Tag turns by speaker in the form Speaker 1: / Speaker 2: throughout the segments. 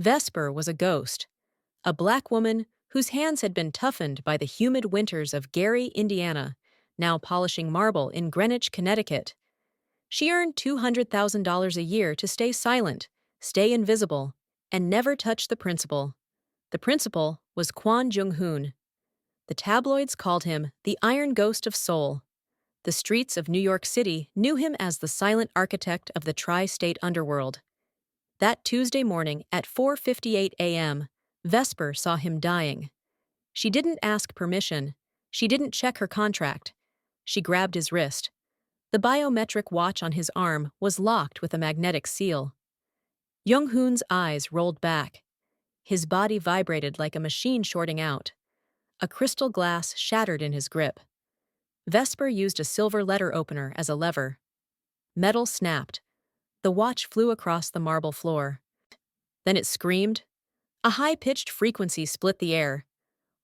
Speaker 1: Vesper was a ghost, a black woman whose hands had been toughened by the humid winters of Gary, Indiana, now polishing marble in Greenwich, Connecticut. She earned $200,000 a year to stay silent, stay invisible, and never touch the principal. The principal was Kwon Jung-hoon. The tabloids called him the Iron Ghost of Seoul. The streets of New York City knew him as the silent architect of the tri-state underworld. That Tuesday morning at 4:58 a.m., Vesper saw him dying. She didn't ask permission. She didn't check her contract. She grabbed his wrist. The biometric watch on his arm was locked with a magnetic seal. Jung-hoon's eyes rolled back. His body vibrated like a machine shorting out. A crystal glass shattered in his grip. Vesper used a silver letter opener as a lever. Metal snapped. The watch flew across the marble floor. Then it screamed. A high-pitched frequency split the air.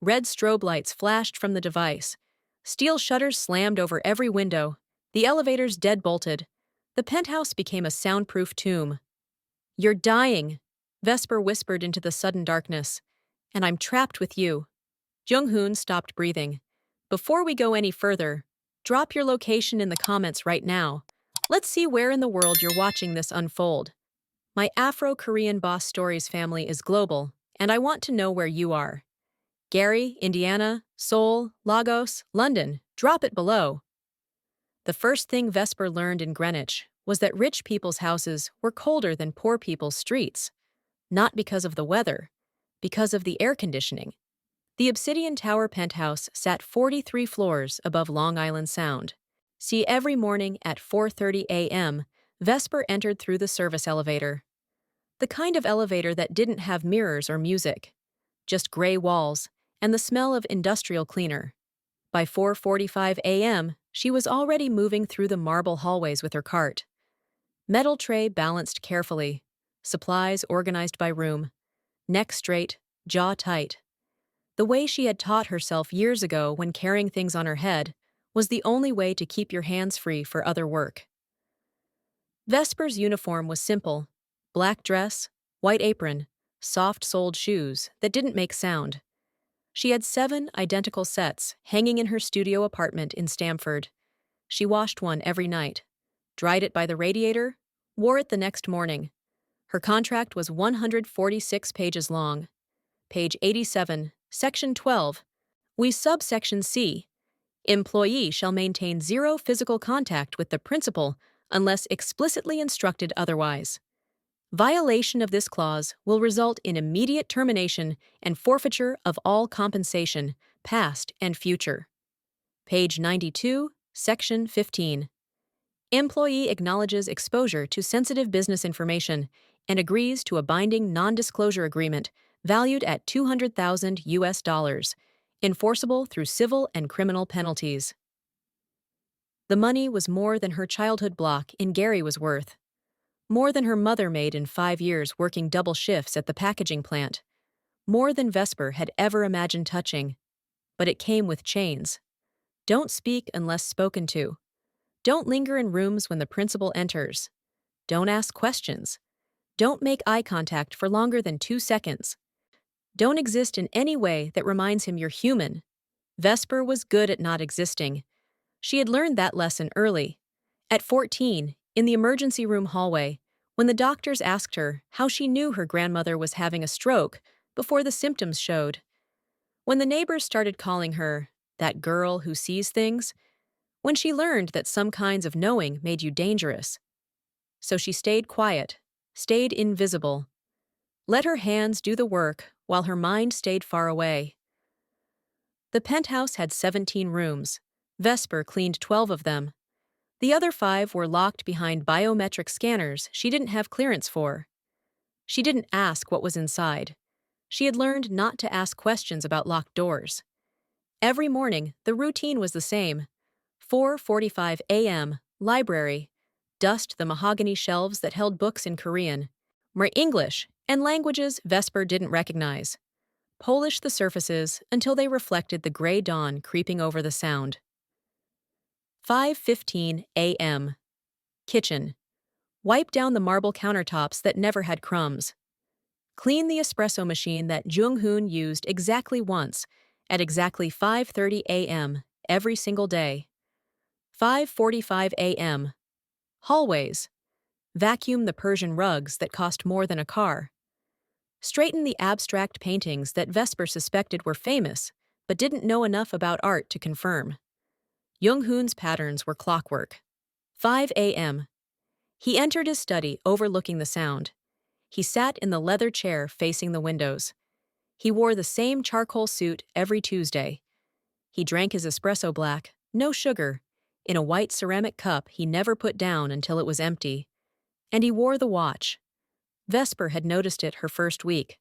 Speaker 1: Red strobe lights flashed from the device. Steel shutters slammed over every window. The elevators dead-bolted. The penthouse became a soundproof tomb. "You're dying," Vesper whispered into the sudden darkness. "And I'm trapped with you." Jung-hoon stopped breathing. "Before we go any further, drop your location in the comments right now. Let's see where in the world you're watching this unfold. My Afro-Korean Boss Stories family is global, and I want to know where you are. Gary, Indiana, Seoul, Lagos, London, drop it below. The first thing Vesper learned in Greenwich was that rich people's houses were colder than poor people's streets. Not because of the weather, because of the air conditioning. The Obsidian Tower penthouse sat 43 floors above Long Island Sound. See, every morning at 4:30 a.m., Vesper entered through the service elevator. The kind of elevator that didn't have mirrors or music. Just gray walls and the smell of industrial cleaner. By 4:45 a.m., she was already moving through the marble hallways with her cart. Metal tray balanced carefully, supplies organized by room, neck straight, jaw tight. The way she had taught herself years ago when carrying things on her head was the only way to keep your hands free for other work. Vesper's uniform was simple: black dress, white apron, soft-soled shoes that didn't make sound. She had 7 identical sets hanging in her studio apartment in Stamford. She washed one every night, dried it by the radiator, wore it the next morning. Her contract was 146 pages long. Page 87, Section 12. We subsection C. Employee shall maintain 0 physical contact with the principal unless explicitly instructed otherwise. Violation of this clause will result in immediate termination and forfeiture of all compensation, past and future. Page 92, Section 15. Employee acknowledges exposure to sensitive business information and agrees to a binding non-disclosure agreement valued at $200,000, enforceable through civil and criminal penalties. The money was more than her childhood block in Gary was worth. More than her mother made in 5 years working double shifts at the packaging plant. More than Vesper had ever imagined touching. But it came with chains. Don't speak unless spoken to. Don't linger in rooms when the principal enters. Don't ask questions. Don't make eye contact for longer than 2 seconds. Don't exist in any way that reminds him you're human. Vesper was good at not existing. She had learned that lesson early. At 14, in the emergency room hallway, when the doctors asked her how she knew her grandmother was having a stroke before the symptoms showed. When the neighbors started calling her that girl who sees things. When she learned that some kinds of knowing made you dangerous. So she stayed quiet, stayed invisible. Let her hands do the work while her mind stayed far away. The penthouse had 17 rooms. Vesper cleaned 12 of them. The other 5 were locked behind biometric scanners she didn't have clearance for. She didn't ask what was inside. She had learned not to ask questions about locked doors. Every morning, the routine was the same. 4:45 a.m., library. Dust the mahogany shelves that held books in Korean, English, and languages Vesper didn't recognize. Polish the surfaces until they reflected the gray dawn creeping over the sound. 5:15 a.m. Kitchen. Wipe down the marble countertops that never had crumbs. Clean the espresso machine that Jung-hoon used exactly once, at exactly 5:30 a.m. every single day. 5:45 a.m. Hallways. Vacuum the Persian rugs that cost more than a car. Straighten the abstract paintings that Vesper suspected were famous, but didn't know enough about art to confirm. Jung-hoon's patterns were clockwork. 5 a.m. He entered his study overlooking the sound. He sat in the leather chair facing the windows. He wore the same charcoal suit every Tuesday. He drank his espresso black, no sugar, in a white ceramic cup he never put down until it was empty. And he wore the watch. Vesper had noticed it her first week.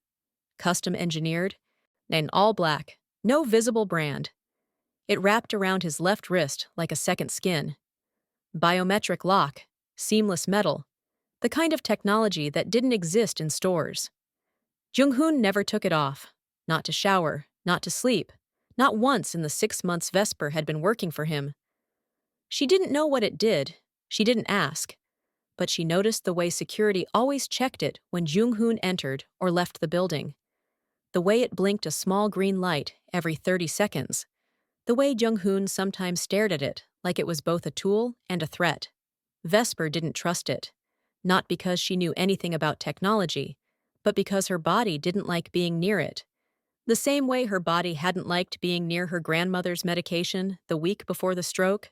Speaker 1: Custom engineered, and all black, no visible brand. It wrapped around his left wrist like a second skin. Biometric lock, seamless metal, the kind of technology that didn't exist in stores. Jung-hoon never took it off, not to shower, not to sleep, not once in the 6 months Vesper had been working for him. She didn't know what it did, she didn't ask, but she noticed the way security always checked it when Jung-hoon entered or left the building. The way it blinked a small green light every 30 seconds. The way Jung-hoon sometimes stared at it like it was both a tool and a threat. Vesper didn't trust it, not because she knew anything about technology, but because her body didn't like being near it. The same way her body hadn't liked being near her grandmother's medication the week before the stroke.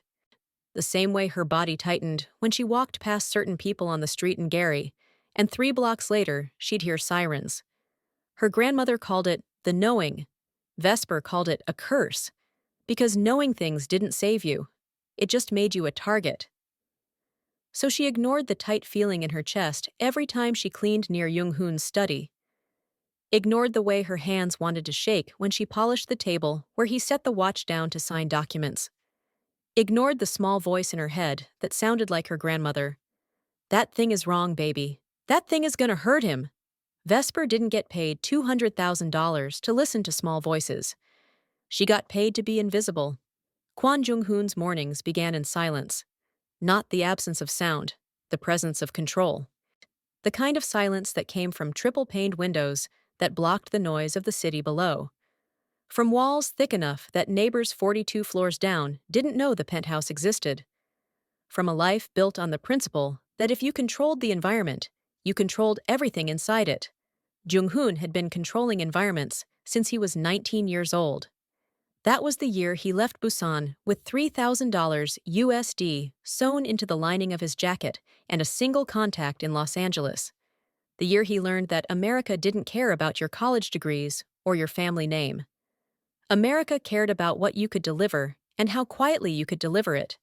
Speaker 1: The same way her body tightened when she walked past certain people on the street in Gary, and 3 blocks later, she'd hear sirens. Her grandmother called it the knowing. Vesper called it a curse, because knowing things didn't save you. It just made you a target. So she ignored the tight feeling in her chest every time she cleaned near Jung-hoon's study. Ignored the way her hands wanted to shake when she polished the table where he set the watch down to sign documents. Ignored the small voice in her head that sounded like her grandmother. That thing is wrong, baby. That thing is gonna hurt him. Vesper didn't get paid $200,000 to listen to small voices. She got paid to be invisible. Kwon Jung-hoon's mornings began in silence. Not the absence of sound, the presence of control. The kind of silence that came from triple-paned windows that blocked the noise of the city below. From walls thick enough that neighbors 42 floors down didn't know the penthouse existed. From a life built on the principle that if you controlled the environment, you controlled everything inside it. Jung-hoon had been controlling environments since he was 19 years old. That was the year he left Busan with $3,000 USD sewn into the lining of his jacket and a single contact in Los Angeles. The year he learned that America didn't care about your college degrees or your family name. America cared about what you could deliver and how quietly you could deliver it.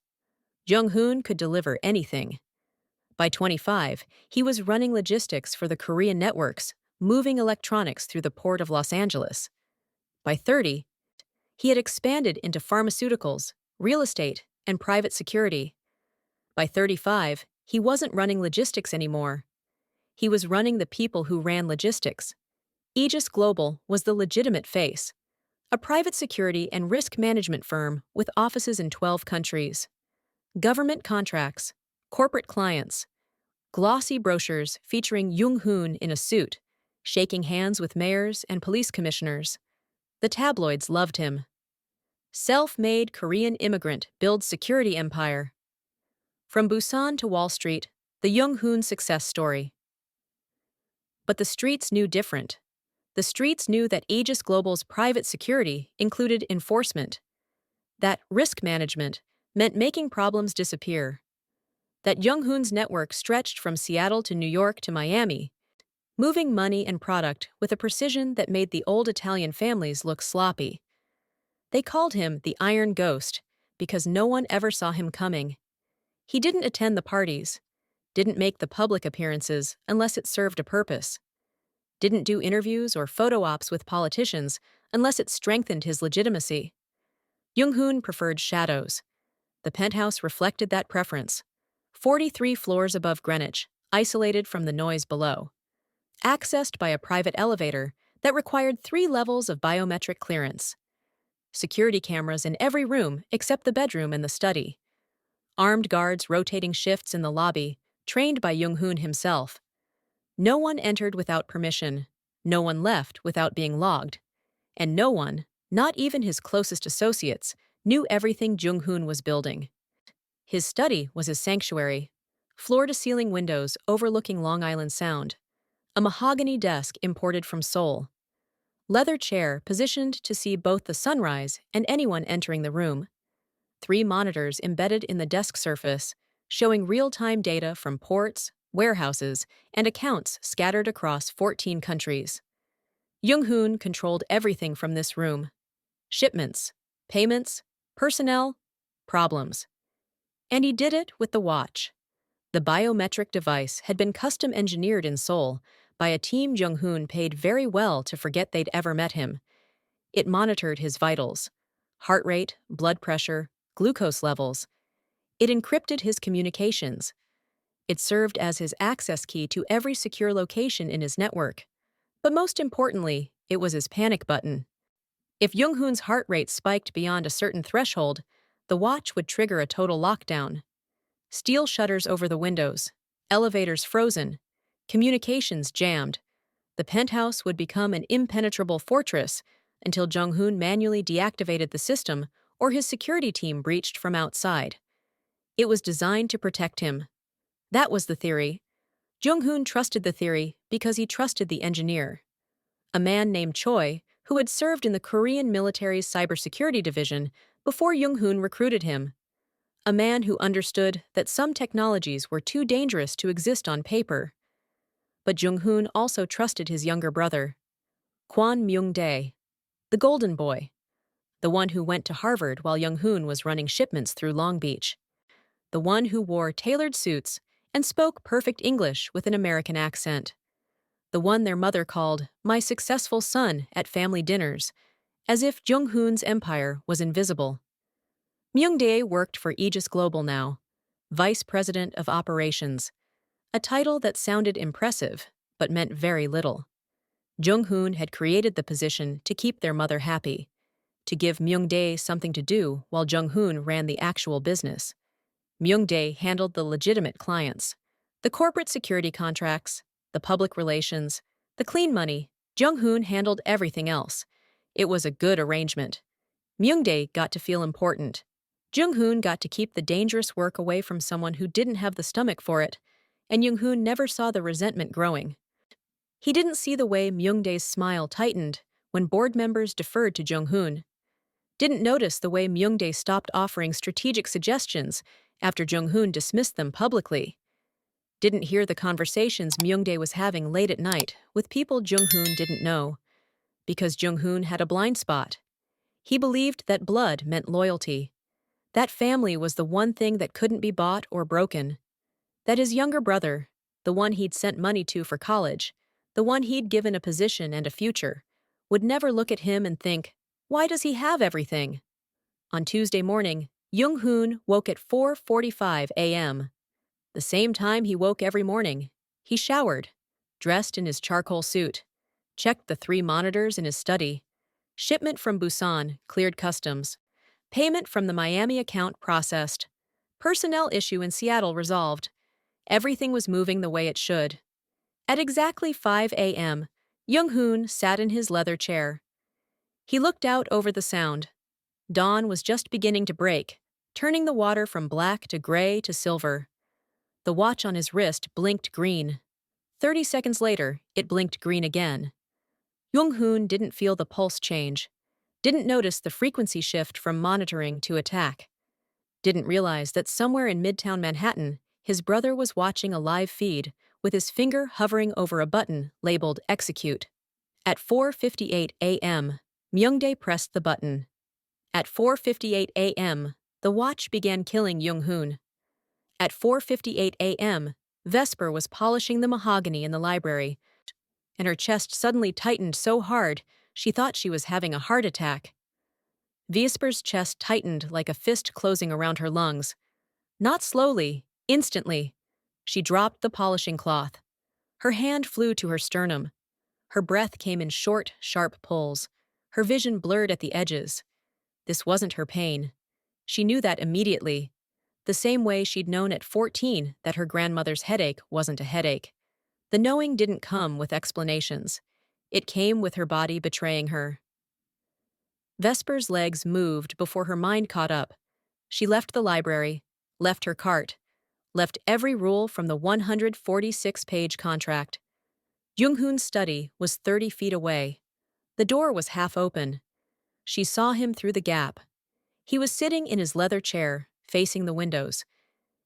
Speaker 1: Jung-hoon could deliver anything. By 25, he was running logistics for the Korean networks, moving electronics through the port of Los Angeles. By 30, he had expanded into pharmaceuticals, real estate, and private security. By 35, he wasn't running logistics anymore. He was running the people who ran logistics. Aegis Global was the legitimate face, a private security and risk management firm with offices in 12 countries. Government contracts, corporate clients, glossy brochures featuring Jung-hoon in a suit, shaking hands with mayors and police commissioners. The tabloids loved him. Self-made Korean immigrant builds security empire. From Busan to Wall Street, the Jung-hoon success story. But the streets knew different. The streets knew that Aegis Global's private security included enforcement. That risk management meant making problems disappear. That Jung-hoon's network stretched from Seattle to New York to Miami, moving money and product with a precision that made the old Italian families look sloppy. They called him the Iron Ghost because no one ever saw him coming. He didn't attend the parties, didn't make the public appearances unless it served a purpose, didn't do interviews or photo ops with politicians unless it strengthened his legitimacy. Jung-hoon preferred shadows. The penthouse reflected that preference. 43 floors above Greenwich, isolated from the noise below. Accessed by a private elevator that required 3 levels of biometric clearance. Security cameras in every room except the bedroom and the study. Armed guards rotating shifts in the lobby, trained by Jung-hoon himself. No one entered without permission. No one left without being logged. And no one, not even his closest associates, knew everything Jung-hoon was building. His study was his sanctuary. Floor-to-ceiling windows overlooking Long Island Sound. A mahogany desk imported from Seoul. Leather chair positioned to see both the sunrise and anyone entering the room. 3 monitors embedded in the desk surface, showing real-time data from ports, warehouses, and accounts scattered across 14 countries. Jung-hoon controlled everything from this room. Shipments, payments, personnel, problems. And he did it with the watch. The biometric device had been custom engineered in Seoul by a team Jung-hoon paid very well to forget they'd ever met him. It monitored his vitals, heart rate, blood pressure, glucose levels. It encrypted his communications. It served as his access key to every secure location in his network. But most importantly, it was his panic button. If Jung-hoon's heart rate spiked beyond a certain threshold, the watch would trigger a total lockdown. Steel shutters over the windows, elevators frozen, communications jammed. The penthouse would become an impenetrable fortress until Jung-hoon manually deactivated the system or his security team breached from outside. It was designed to protect him. That was the theory. Jung-hoon trusted the theory because he trusted the engineer. A man named Choi, who had served in the Korean military's cybersecurity division before Jung-hoon recruited him. A man who understood that some technologies were too dangerous to exist on paper. But Jung-hoon also trusted his younger brother, Kwon Myung-dae, the golden boy, the one who went to Harvard while Jung-hoon was running shipments through Long Beach, the one who wore tailored suits and spoke perfect English with an American accent, the one their mother called "my successful son" at family dinners, as if Jung-hoon's empire was invisible. Myung-dae worked for Aegis Global now, Vice President of Operations, a title that sounded impressive but meant very little. Jung-hoon had created the position to keep their mother happy, to give Myung-dae something to do while Jung-hoon ran the actual business. Myung-dae handled the legitimate clients, the corporate security contracts, the public relations, the clean money. Jung-hoon handled everything else. It was a good arrangement. Myung-dae got to feel important. Jung-hoon got to keep the dangerous work away from someone who didn't have the stomach for it, and Jung-hoon never saw the resentment growing. He didn't see the way Myung-dae's smile tightened when board members deferred to Jung-hoon. Didn't notice the way Myung-dae stopped offering strategic suggestions after Jung-hoon dismissed them publicly. Didn't hear the conversations Myung-dae was having late at night with people Jung-hoon didn't know, because Jung-hoon had a blind spot. He believed that blood meant loyalty. That family was the one thing that couldn't be bought or broken. That his younger brother, the one he'd sent money to for college, the one he'd given a position and a future, would never look at him and think, why does he have everything? On Tuesday morning, Jung-hoon woke at 4:45 a.m. The same time he woke every morning. He showered, dressed in his charcoal suit, checked the 3 monitors in his study. Shipment from Busan cleared customs. Payment from the Miami account processed. Personnel issue in Seattle resolved. Everything was moving the way it should. At exactly 5 a.m., Jung-hoon sat in his leather chair. He looked out over the Sound. Dawn was just beginning to break, turning the water from black to gray to silver. The watch on his wrist blinked green. 30 seconds later, it blinked green again. Jung-hoon didn't feel the pulse change. Didn't notice the frequency shift from monitoring to attack. Didn't realize that somewhere in Midtown Manhattan, his brother was watching a live feed with his finger hovering over a button labeled Execute. At 4:58 a.m., Myung-dae pressed the button. At 4:58 a.m., the watch began killing Jung-hoon. At 4:58 a.m., Vesper was polishing the mahogany in the library, and her chest suddenly tightened so hard she thought she was having a heart attack. Vesper's chest tightened like a fist closing around her lungs. Not slowly, instantly. She dropped the polishing cloth. Her hand flew to her sternum. Her breath came in short, sharp pulls. Her vision blurred at the edges. This wasn't her pain. She knew that immediately. The same way she'd known at 14 that her grandmother's headache wasn't a headache. The knowing didn't come with explanations. It came with her body betraying her. Vesper's legs moved before her mind caught up. She left the library, left her cart, left every rule from the 146-page contract. Jung-hoon's study was 30 feet away. The door was half open. She saw him through the gap. He was sitting in his leather chair, facing the windows.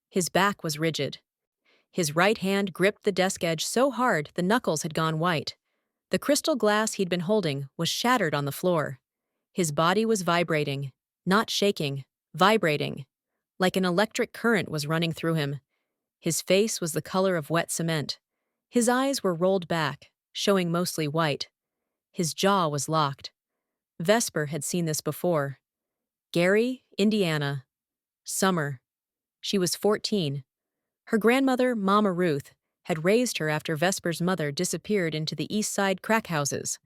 Speaker 1: His back was rigid. His right hand gripped the desk edge so hard the knuckles had gone white. The crystal glass he'd been holding was shattered on the floor. His body was vibrating, not shaking, vibrating, like an electric current was running through him. His face was the color of wet cement. His eyes were rolled back, showing mostly white. His jaw was locked. Vesper had seen this before. Gary, Indiana. Summer. She was 14. Her grandmother, Mama Ruth, had raised her after Vesper's mother disappeared into the East Side crack houses.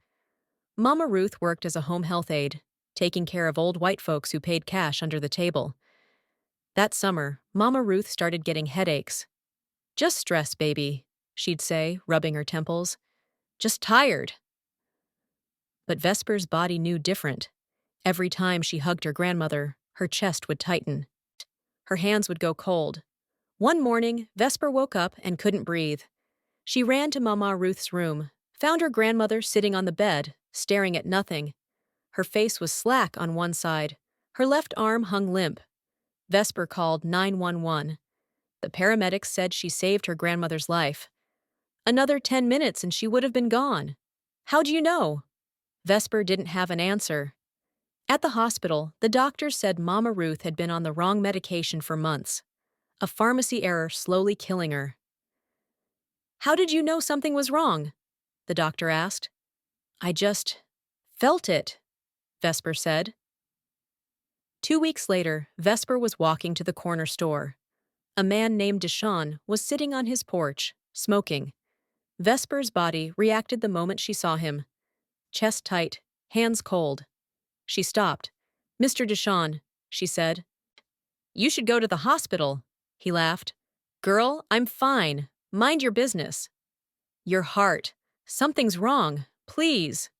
Speaker 1: Mama Ruth worked as a home health aide, taking care of old white folks who paid cash under the table. That summer, Mama Ruth started getting headaches. "Just stress, baby," she'd say, rubbing her temples. "Just tired." But Vesper's body knew different. Every time she hugged her grandmother, her chest would tighten. Her hands would go cold. One morning, Vesper woke up and couldn't breathe. She ran to Mama Ruth's room, found her grandmother sitting on the bed, staring at nothing. Her face was slack on one side. Her left arm hung limp. Vesper called 911. The paramedics said she saved her grandmother's life. Another 10 minutes and she would have been gone. "How do you know?" Vesper didn't have an answer. At the hospital, the doctors said Mama Ruth had been on the wrong medication for months. A pharmacy error slowly killing her. "How did you know something was wrong?" the doctor asked. "I just felt it," Vesper said. 2 weeks later, Vesper was walking to the corner store. A man named Deshawn was sitting on his porch, smoking. Vesper's body reacted the moment she saw him. Chest tight, hands cold. She stopped. "Mr. Deshawn," she said. "You should go to the hospital," he laughed. "Girl, I'm fine. Mind your business." "Your heart. Something's wrong. Please."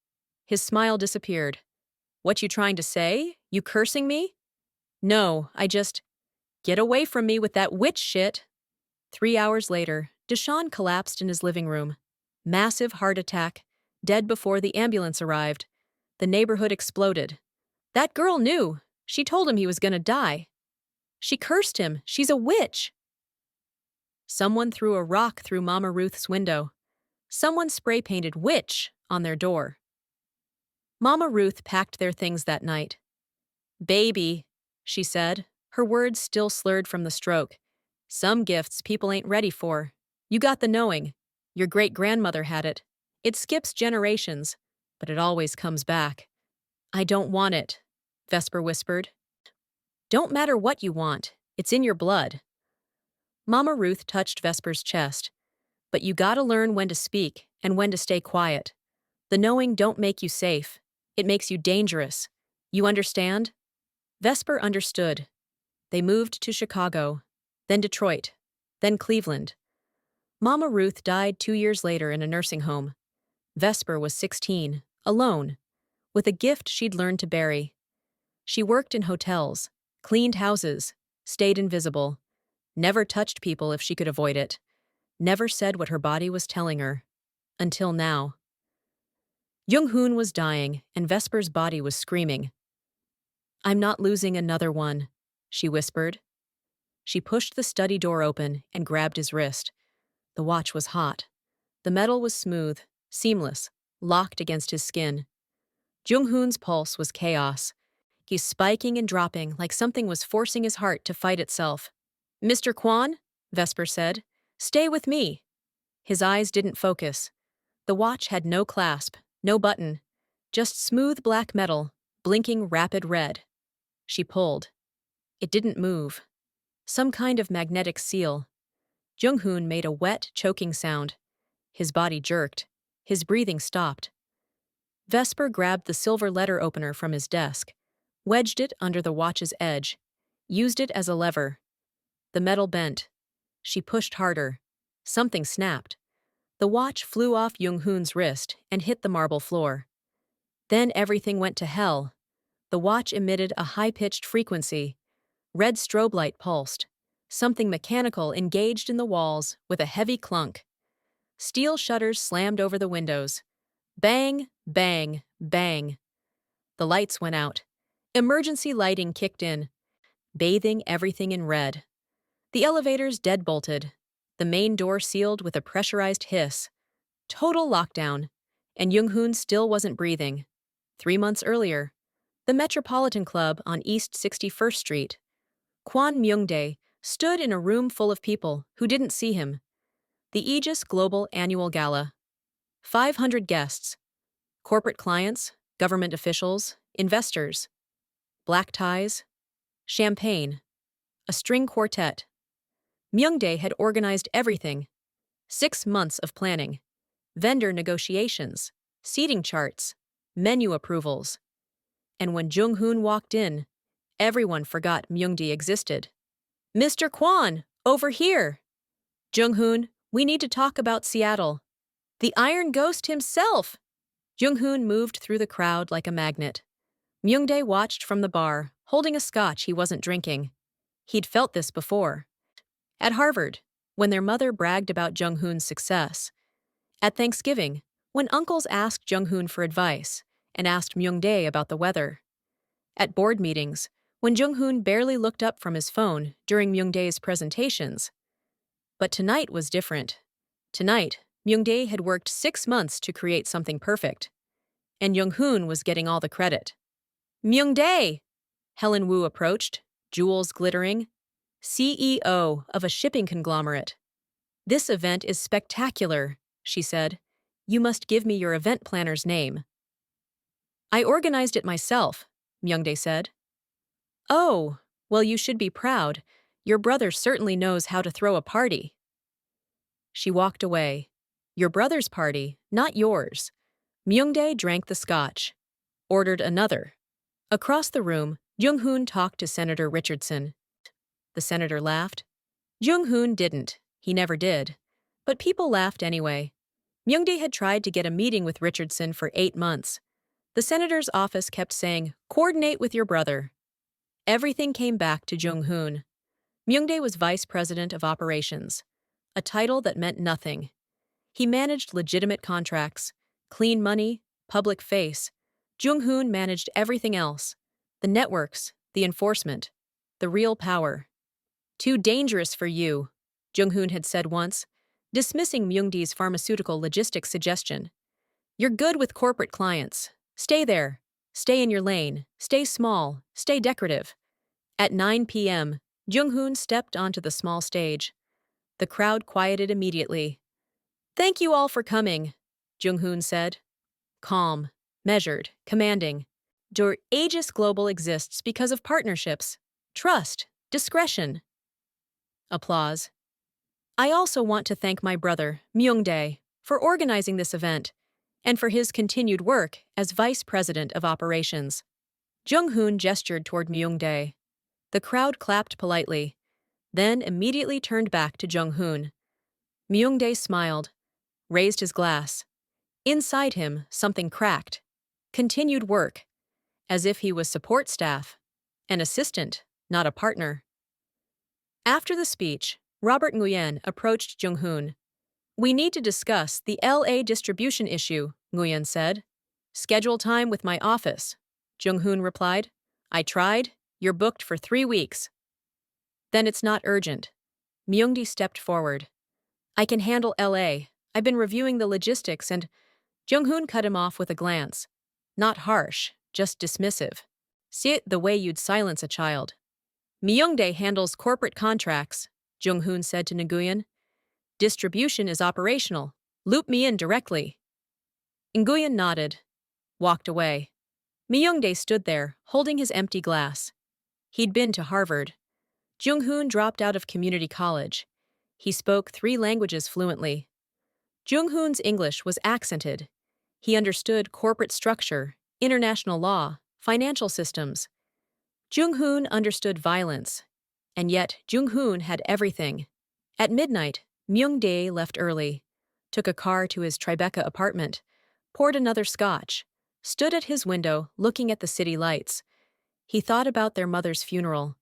Speaker 1: His smile disappeared. "What you trying to say? You cursing me?" "No, I just... Get away from me with that witch shit." 3 hours later, Deshawn collapsed in his living room. Massive heart attack, dead before the ambulance arrived. The neighborhood exploded. "That girl knew. She told him he was gonna die. She cursed him. She's a witch." Someone threw a rock through Mama Ruth's window. Someone spray-painted "witch" on their door. Mama Ruth packed their things that night. "Baby," she said, her words still slurred from the stroke. "Some gifts people ain't ready for. You got the knowing. Your great-grandmother had it. It skips generations, but it always comes back." "I don't want it," Vesper whispered. "Don't matter what you want. It's in your blood." Mama Ruth touched Vesper's chest. "But you gotta learn when to speak and when to stay quiet. The knowing don't make you safe. It makes you dangerous. You understand?" Vesper understood. They moved to Chicago, then Detroit, then Cleveland. Mama Ruth died 2 years later in a nursing home. Vesper was 16, alone, with a gift she'd learned to bury. She worked in hotels, cleaned houses, stayed invisible, never touched people if she could avoid it, never said what her body was telling her. Until now. Jung-hoon was dying, and Vesper's body was screaming. "I'm not losing another one," she whispered. She pushed the study door open and grabbed his wrist. The watch was hot. The metal was smooth, seamless, locked against his skin. Jung-hoon's pulse was chaos. He's spiking and dropping like something was forcing his heart to fight itself. "Mr. Kwon," Vesper said, "stay with me." His eyes didn't focus. The watch had no clasp, no button, just smooth black metal, blinking rapid red. She pulled. It didn't move. Some kind of magnetic seal. Jung-hoon made a wet, choking sound. His body jerked. His breathing stopped. Vesper grabbed the silver letter opener from his desk, wedged it under the watch's edge, used it as a lever. The metal bent. She pushed harder. Something snapped. The watch flew off Jung-hoon's wrist and hit the marble floor. Then everything went to hell. The watch emitted a high-pitched frequency. Red strobe light pulsed. Something mechanical engaged in the walls with a heavy clunk. Steel shutters slammed over the windows. Bang, bang, bang. The lights went out. Emergency lighting kicked in, bathing everything in red. The elevators deadbolted. The main door sealed with a pressurized hiss. Total lockdown. And Jung-hoon still wasn't breathing. 3 months earlier, the Metropolitan Club on East 61st Street. Kwon Myung-dae stood in a room full of people who didn't see him. The Aegis Global Annual Gala. 500 guests. Corporate clients, government officials, investors. Black ties. Champagne. A string quartet. Myung-dae had organized everything. 6 months of planning. Vendor negotiations. Seating charts. Menu approvals. And when Jung-hoon walked in, everyone forgot Myung-dae existed. "Mr. Kwon, over here!" "Jung-hoon, we need to talk about Seattle." "The Iron Ghost himself!" Jung-hoon moved through the crowd like a magnet. Myung-dae watched from the bar, holding a scotch he wasn't drinking. He'd felt this before. At Harvard, when their mother bragged about Jung-hoon's success. At Thanksgiving, when uncles asked Jung-hoon for advice and asked Myung-dae about the weather. At board meetings, when Jung-hoon barely looked up from his phone during Myung-dae's presentations. But tonight was different. Tonight, Myung-dae had worked 6 months to create something perfect. And Jung-hoon was getting all the credit. "Myung-dae!" Helen Woo approached, jewels glittering. CEO of a shipping conglomerate. "This event is spectacular," she said. "You must give me your event planner's name." "I organized it myself," Myung-dae said. "Oh, well, you should be proud. Your brother certainly knows how to throw a party." She walked away. "Your brother's party, not yours." Myung-dae drank the scotch. Ordered another. Across the room, Jung-hoon talked to Senator Richardson. The senator laughed. Jung-hoon didn't. He never did. But people laughed anyway. Myung-dae had tried to get a meeting with Richardson for 8 months. The senator's office kept saying, "Coordinate with your brother." Everything came back to Jung-hoon. Myung-dae was vice president of operations, a title that meant nothing. He managed legitimate contracts, clean money, public face. Jung-hoon managed everything else, the networks, the enforcement, the real power. "Too dangerous for you," Jung-hoon had said once, dismissing Myung-dae's pharmaceutical logistics suggestion. "You're good with corporate clients. Stay there. Stay in your lane. Stay small. Stay decorative." At 9 p.m., Jung-hoon stepped onto the small stage. The crowd quieted immediately. "Thank you all for coming," Jung-hoon said. Calm, measured, commanding. Aegis Global exists because of partnerships, trust, discretion." Applause. "I also want to thank my brother, Myung-dae, for organizing this event, and for his continued work as Vice President of Operations." Jung-hoon gestured toward Myung-dae. The crowd clapped politely, then immediately turned back to Jung-hoon. Myung-dae smiled, raised his glass. Inside him, something cracked. Continued work, as if he was support staff, an assistant, not a partner. After the speech, Robert Nguyen approached Jung-hoon. "We need to discuss the LA distribution issue," Nguyen said. "Schedule time with my office," Jung-hoon replied. "I tried. You're booked for 3 weeks." "Then it's not urgent." Myung-dae stepped forward. "I can handle LA. I've been reviewing the logistics and—" Jung-hoon cut him off with a glance. Not harsh, just dismissive. "See it the way you'd silence a child." "Myung-dae handles corporate contracts," Jung-hoon said to Nguyen. "Distribution is operational. Loop me in directly." Nguyen nodded, walked away. Myung-dae stood there, holding his empty glass. He'd been to Harvard. Jung-hoon dropped out of community college. He spoke 3 languages fluently. Jung-hoon's English was accented. He understood corporate structure, international law, financial systems. Jung-hoon understood violence. And yet, Jung-hoon had everything. At midnight, Myung-dae left early. took a car to his Tribeca apartment, poured another scotch, stood at his window looking at the city lights. He thought about their mother's funeral,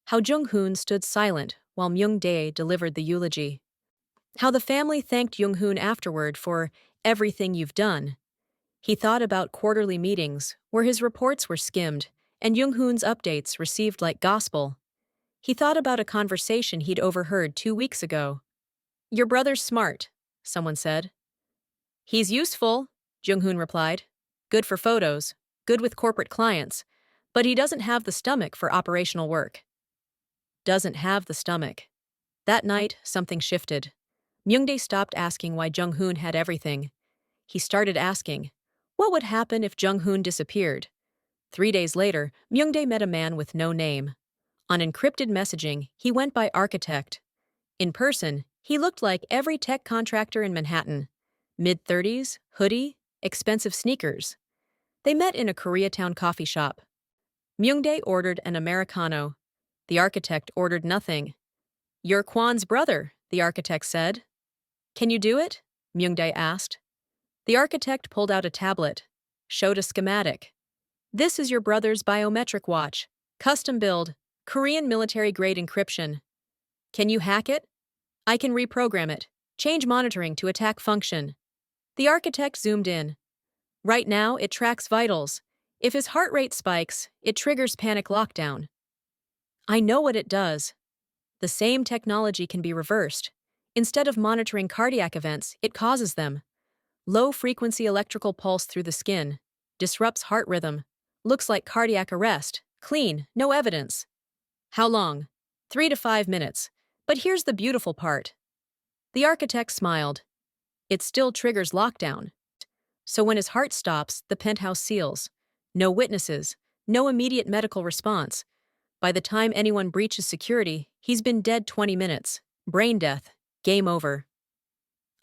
Speaker 1: how Jung-hoon stood silent while Myung-dae delivered the eulogy, how the family thanked Jung-hoon afterward for everything you've done. He thought about quarterly meetings where his reports were skimmed and Jung-hoon's updates received like gospel. He thought about a conversation he'd overheard 2 weeks ago. "Your brother's smart," someone said. "He's useful," Jung-hoon replied. "Good for photos, good with corporate clients, but he doesn't have the stomach for operational work." Doesn't have the stomach. That night, something shifted. Myung-dae stopped asking why Jung-hoon had everything. He started asking, what would happen if Jung-hoon disappeared? 3 days later, Myung-dae met a man with no name. On encrypted messaging, he went by architect. In person, he looked like every tech contractor in Manhattan. Mid-30s, hoodie, expensive sneakers. They met in a Koreatown coffee shop. Myung-dae ordered an Americano. The architect ordered nothing. "You're Kwan's brother," the architect said. "Can you do it?" Myung-dae asked. The architect pulled out a tablet, showed a schematic. "This is your brother's biometric watch. Custom build, Korean military-grade encryption. Can you hack it? I can reprogram it. Change monitoring to attack function." The architect zoomed in. "Right now, it tracks vitals. If his heart rate spikes, it triggers panic lockdown." "I know what it does. The same technology can be reversed. Instead of monitoring cardiac events, it causes them. Low-frequency electrical pulse through the skin. Disrupts heart rhythm. Looks like cardiac arrest. Clean, no evidence." "How long?" 3 to 5 minutes. But here's the beautiful part. The architect smiled. "It still triggers lockdown. So when his heart stops, the penthouse seals. No witnesses. No immediate medical response. By the time anyone breaches security, he's been dead 20 minutes. Brain death. Game over."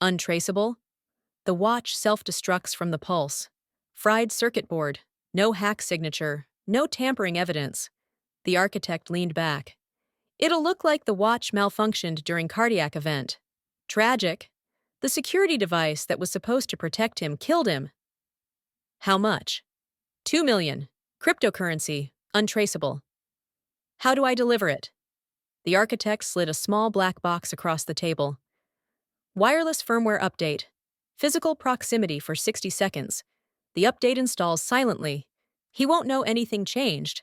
Speaker 1: Untraceable? The watch self-destructs from the pulse. Fried circuit board. No hack signature. No tampering evidence. The architect leaned back. "It'll look like the watch malfunctioned during cardiac event. Tragic. The security device that was supposed to protect him killed him." "How much?" 2 million. Cryptocurrency. Untraceable." "How do I deliver it?" The architect slid a small black box across the table. "Wireless firmware update. Physical proximity for 60 seconds. The update installs silently. He won't know anything changed."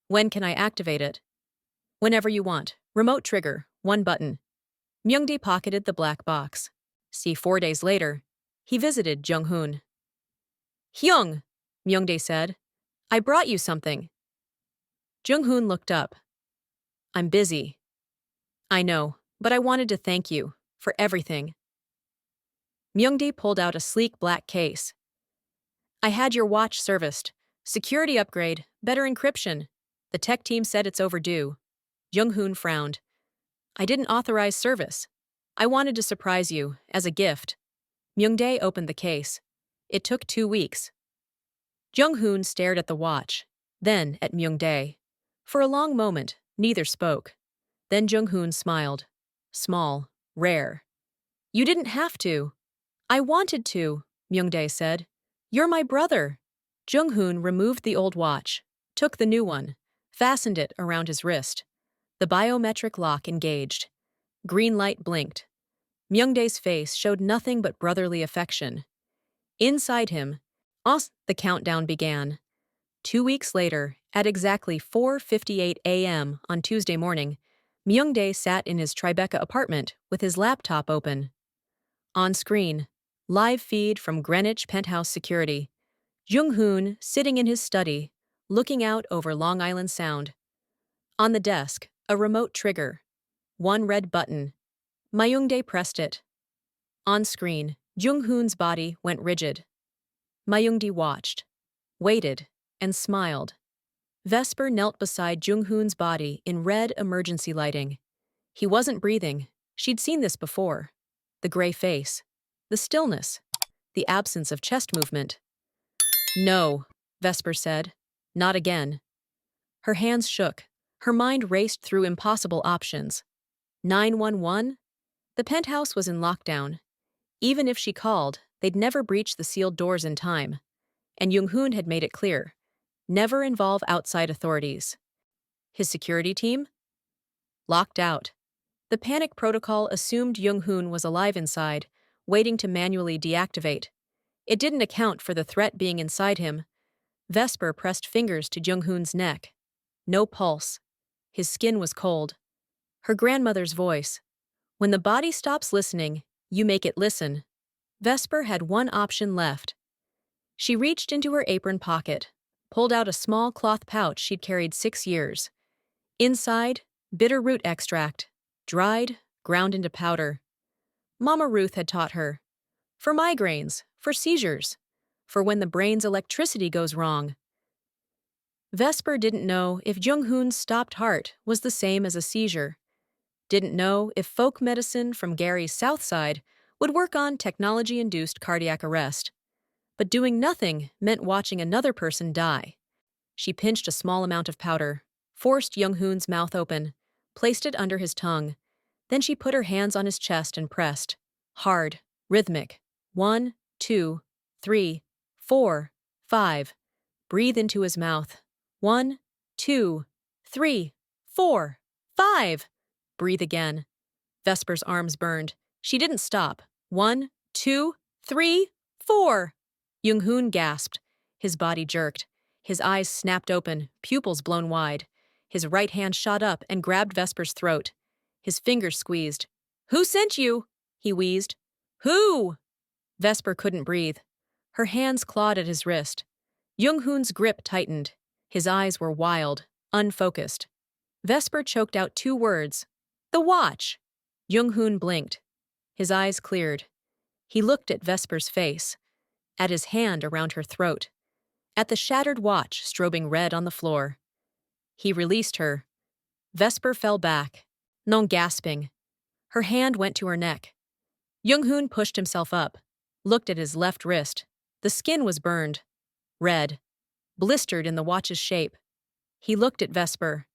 Speaker 1: "When can I activate it?" "Whenever you want. Remote trigger. 1 button." Myung-dae pocketed the black box. See 4 days later, he visited Jung-hoon. "Hyung," Myung-dae said, "I brought you something." Jung-hoon looked up. "I'm busy." "I know, but I wanted to thank you for everything." Myung-dae pulled out a sleek black case. "I had your watch serviced. Security upgrade, better encryption. The tech team said it's overdue." Jung-hoon frowned. "I didn't authorize service. I wanted to surprise you, as a gift." Myung-dae opened the case. It took 2 weeks. Jung-hoon stared at the watch, then at Myung-dae. For a long moment, neither spoke. Then Jung-hoon smiled. Small, rare. "You didn't have to." "I wanted to," Myung-dae said. "You're my brother." Jung-hoon removed the old watch, took the new one, fastened it around his wrist. The biometric lock engaged. Green light blinked. Myung-dae's face showed nothing but brotherly affection. Inside him, the countdown began. 2 weeks later, at exactly 4:58 a.m. on Tuesday morning, Myung-dae sat in his Tribeca apartment with his laptop open. On screen, live feed from Greenwich penthouse security. Jung-hoon sitting in his study, looking out over Long Island Sound. On the desk, a remote trigger. 1 red button. Myung-dae pressed it. On screen, Jung-hoon's body went rigid. Myung-dae watched, waited, and smiled. Vesper knelt beside Jung-hoon's body in red emergency lighting. He wasn't breathing. She'd seen this before. The gray face. The stillness. The absence of chest movement. "No," Vesper said. "Not again." Her hands shook. Her mind raced through impossible options. 911? The penthouse was in lockdown. Even if she called, they'd never breach the sealed doors in time. And Jung-hoon had made it clear. Never involve outside authorities. His security team? Locked out. The panic protocol assumed Jung-hoon was alive inside, waiting to manually deactivate. It didn't account for the threat being inside him. Vesper pressed fingers to Jung-hoon's neck. No pulse. His skin was cold. Her grandmother's voice. When the body stops listening, you make it listen. Vesper had one option left. She reached into her apron pocket, pulled out a small cloth pouch she'd carried 6 years. Inside, bitter root extract, dried, ground into powder. Mama Ruth had taught her. For migraines, for seizures, for when the brain's electricity goes wrong. Vesper didn't know if Jung-hoon's stopped heart was the same as a seizure. Didn't know if folk medicine from Gary's South Side would work on technology-induced cardiac arrest. But doing nothing meant watching another person die. She pinched a small amount of powder, forced Jung-hoon's mouth open, placed it under his tongue. Then she put her hands on his chest and pressed. Hard, rhythmic. 1, 2, 3, 4, 5. Breathe into his mouth. 1, 2, 3, 4, 5. Breathe again. Vesper's arms burned. She didn't stop. 1, 2, 3, 4. Jung-hoon gasped. His body jerked. His eyes snapped open, pupils blown wide. His right hand shot up and grabbed Vesper's throat. His fingers squeezed. "Who sent you?" he wheezed. "Who?" Vesper couldn't breathe. Her hands clawed at his wrist. Jung-hoon's grip tightened. His eyes were wild, unfocused. Vesper choked out 2 words. "The watch!" Jung-hoon blinked. His eyes cleared. He looked at Vesper's face, at his hand around her throat, at the shattered watch strobing red on the floor. He released her. Vesper fell back, non gasping. Her hand went to her neck. Jung-hoon pushed himself up, looked at his left wrist. The skin was burned, red, blistered in the watch's shape. He looked at Vesper.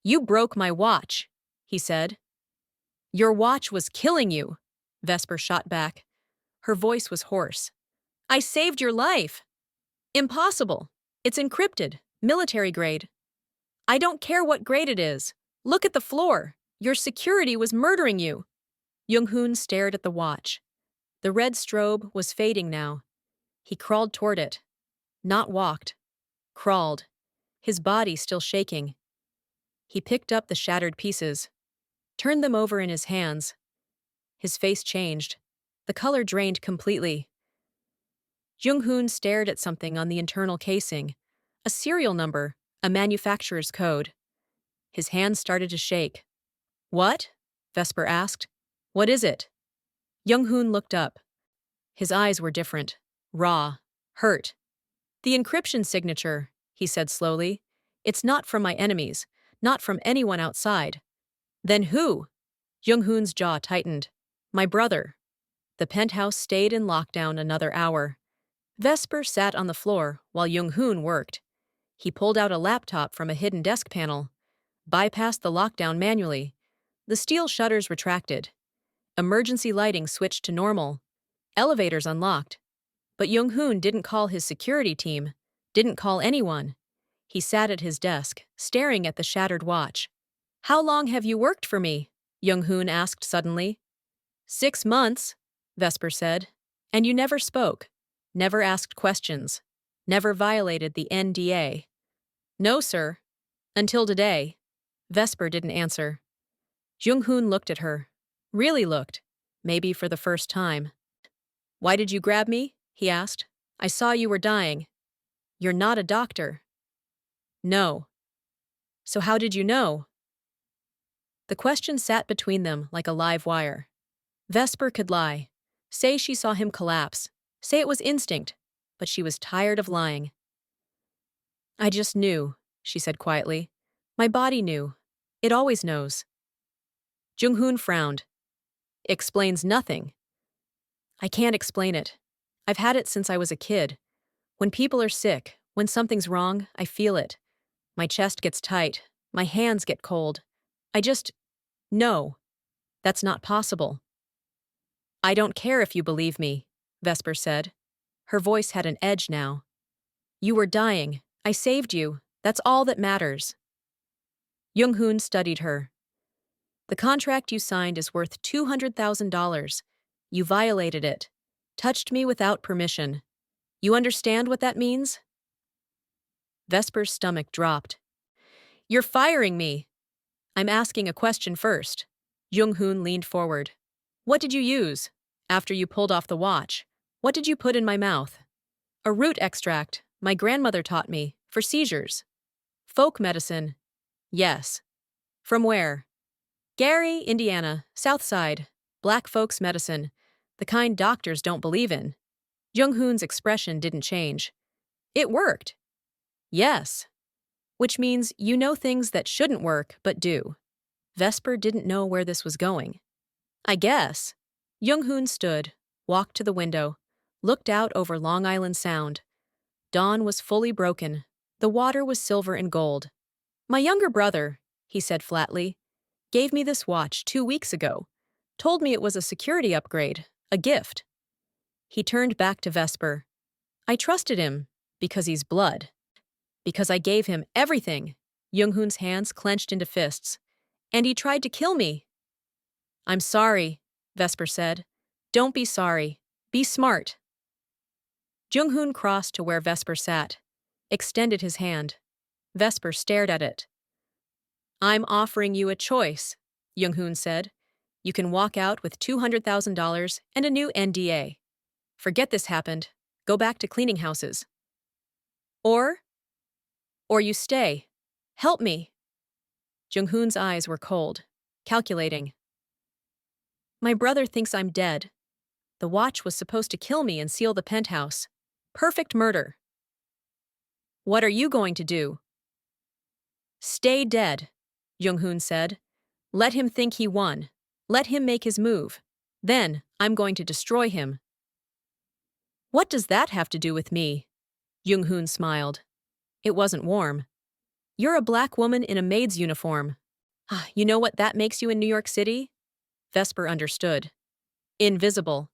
Speaker 1: "You broke my watch," he said. "Your watch was killing you," Vesper shot back. Her voice was hoarse. "I saved your life." "Impossible. It's encrypted, military grade." "I don't care what grade it is. Look at the floor. Your security was murdering you." Jung-hoon stared at the watch. The red strobe was fading now. He crawled toward it. Not walked. Crawled. His body still shaking. He picked up the shattered pieces, turned them over in his hands. His face changed. The color drained completely. Jung-hoon stared at something on the internal casing. A serial number, a manufacturer's code. His hands started to shake. "What?" Vesper asked. "What is it?" Jung-hoon looked up. His eyes were different, raw, hurt. "The encryption signature," he said slowly. "It's not from my enemies, not from anyone outside." "Then who?" Jung-hoon's jaw tightened. "My brother." The penthouse stayed in lockdown another hour. Vesper sat on the floor while Jung-hoon worked. He pulled out a laptop from a hidden desk panel, bypassed the lockdown manually. The steel shutters retracted. Emergency lighting switched to normal. Elevators unlocked. But Jung-hoon didn't call his security team, didn't call anyone. He sat at his desk, staring at the shattered watch. "How long have you worked for me?" Jung-hoon asked suddenly. 6 months, Vesper said. "And you never spoke, never asked questions, never violated the NDA." "No, sir. Until today." Vesper didn't answer. Jung-hoon looked at her. Really looked. Maybe for the first time. "Why did you grab me?" he asked. "I saw you were dying." "You're not a doctor." "No." "So how did you know?" The question sat between them like a live wire. Vesper could lie. Say she saw him collapse. Say it was instinct. But she was tired of lying. "I just knew," she said quietly. "My body knew. It always knows." Jung-hoon frowned. "Explains nothing." "I can't explain it. I've had it since I was a kid. When people are sick, when something's wrong, I feel it. My chest gets tight. My hands get cold. I just... No. That's not possible." I don't care if you believe me, Vesper said. Her voice had an edge now. You were dying. I saved you. That's all that matters. Jung-hoon studied her. The contract you signed is worth $200,000. You violated it. Touched me without permission. You understand what that means? Vesper's stomach dropped. You're firing me. I'm asking a question first. Jung-hoon leaned forward. What did you use? After you pulled off the watch, what did you put in my mouth? A root extract, my grandmother taught me, for seizures. Folk medicine. Yes. From where? Gary, Indiana, South Side. Black folks medicine. The kind doctors don't believe in. Jung-hoon's expression didn't change. It worked. Yes. Which means you know things that shouldn't work but do. Vesper didn't know where this was going. I guess. Jung-hoon stood, walked to the window, looked out over Long Island Sound. Dawn was fully broken. The water was silver and gold. My younger brother, he said flatly, gave me this watch 2 weeks ago. Told me it was a security upgrade, a gift. He turned back to Vesper. I trusted him because he's blood. Because I gave him everything. Jung-hoon's hands clenched into fists. And he tried to kill me. I'm sorry, Vesper said. Don't be sorry. Be smart. Jung-hoon crossed to where Vesper sat, extended his hand. Vesper stared at it. I'm offering you a choice, Jung-hoon said. You can walk out with $200,000 and a new NDA. Forget this happened. Go back to cleaning houses. Or you stay. Help me. Jung-hoon's eyes were cold, calculating. My brother thinks I'm dead. The watch was supposed to kill me and seal the penthouse. Perfect murder. What are you going to do? Stay dead, Jung-hoon said. Let him think he won. Let him make his move. Then I'm going to destroy him. What does that have to do with me? Jung-hoon smiled. It wasn't warm. You're a black woman in a maid's uniform. You know what that makes you in New York City? Vesper understood. Invisible.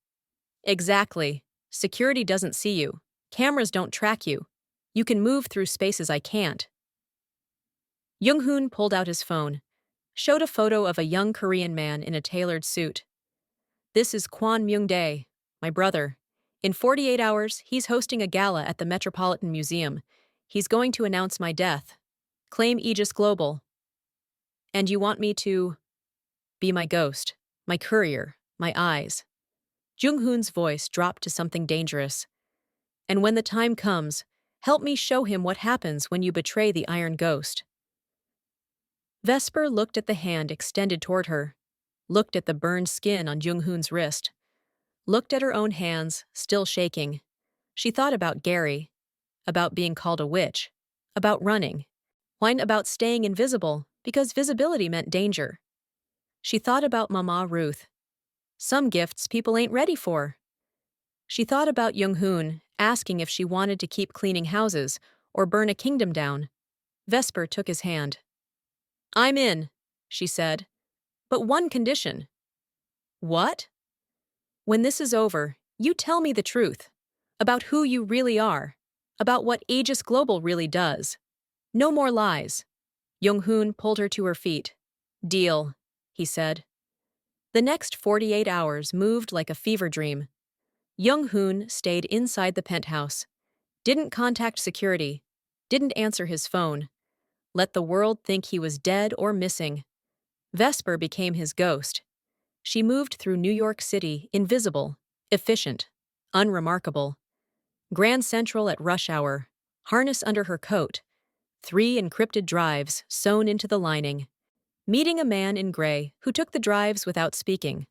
Speaker 1: Exactly. Security doesn't see you. Cameras don't track you. You can move through spaces I can't. Jung-hoon pulled out his phone, showed a photo of a young Korean man in a tailored suit. This is Kwon Myung-dae, my brother. In 48 hours, he's hosting a gala at the Metropolitan Museum. He's going to announce my death. Claim Aegis Global. And you want me to be my ghost, my courier, my eyes. Jung-hoon's voice dropped to something dangerous. And when the time comes, help me show him what happens when you betray the Iron Ghost. Vesper looked at the hand extended toward her, looked at the burned skin on Jung-hoon's wrist, looked at her own hands, still shaking. She thought about Gary, about being called a witch, about running, whined about staying invisible because visibility meant danger. She thought about Mama Ruth. Some gifts people ain't ready for. She thought about Jung-hoon, asking if she wanted to keep cleaning houses or burn a kingdom down. Vesper took his hand. I'm in, she said. But one condition. What? When this is over, you tell me the truth. About who you really are. About what Aegis Global really does. No more lies. Jung-hoon pulled her to her feet. Deal, he said. The next 48 hours moved like a fever dream. Jung-hoon stayed inside the penthouse. Didn't contact security. Didn't answer his phone. Let the world think he was dead or missing. Vesper became his ghost. She moved through New York City, invisible, efficient, unremarkable. Grand Central at rush hour, harness under her coat, 3 encrypted drives sewn into the lining. Meeting a man in gray who took the drives without speaking.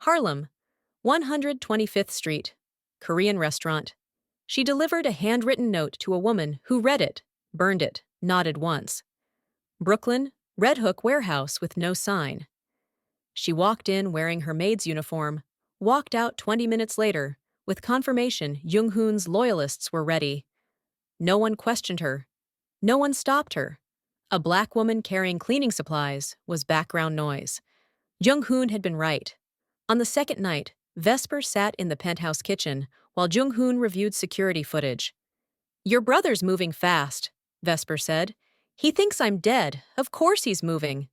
Speaker 1: Harlem, 125th Street, Korean restaurant. She delivered a handwritten note to a woman who read it, burned it, nodded once. Brooklyn, Red Hook warehouse with no sign. She walked in wearing her maid's uniform, walked out 20 minutes later, with confirmation Jung-hoon's loyalists were ready. No one questioned her. No one stopped her. A black woman carrying cleaning supplies was background noise. Jung-hoon had been right. On the second night, Vesper sat in the penthouse kitchen while Jung-hoon reviewed security footage. "Your brother's moving fast," Vesper said. "He thinks I'm dead. Of course he's moving."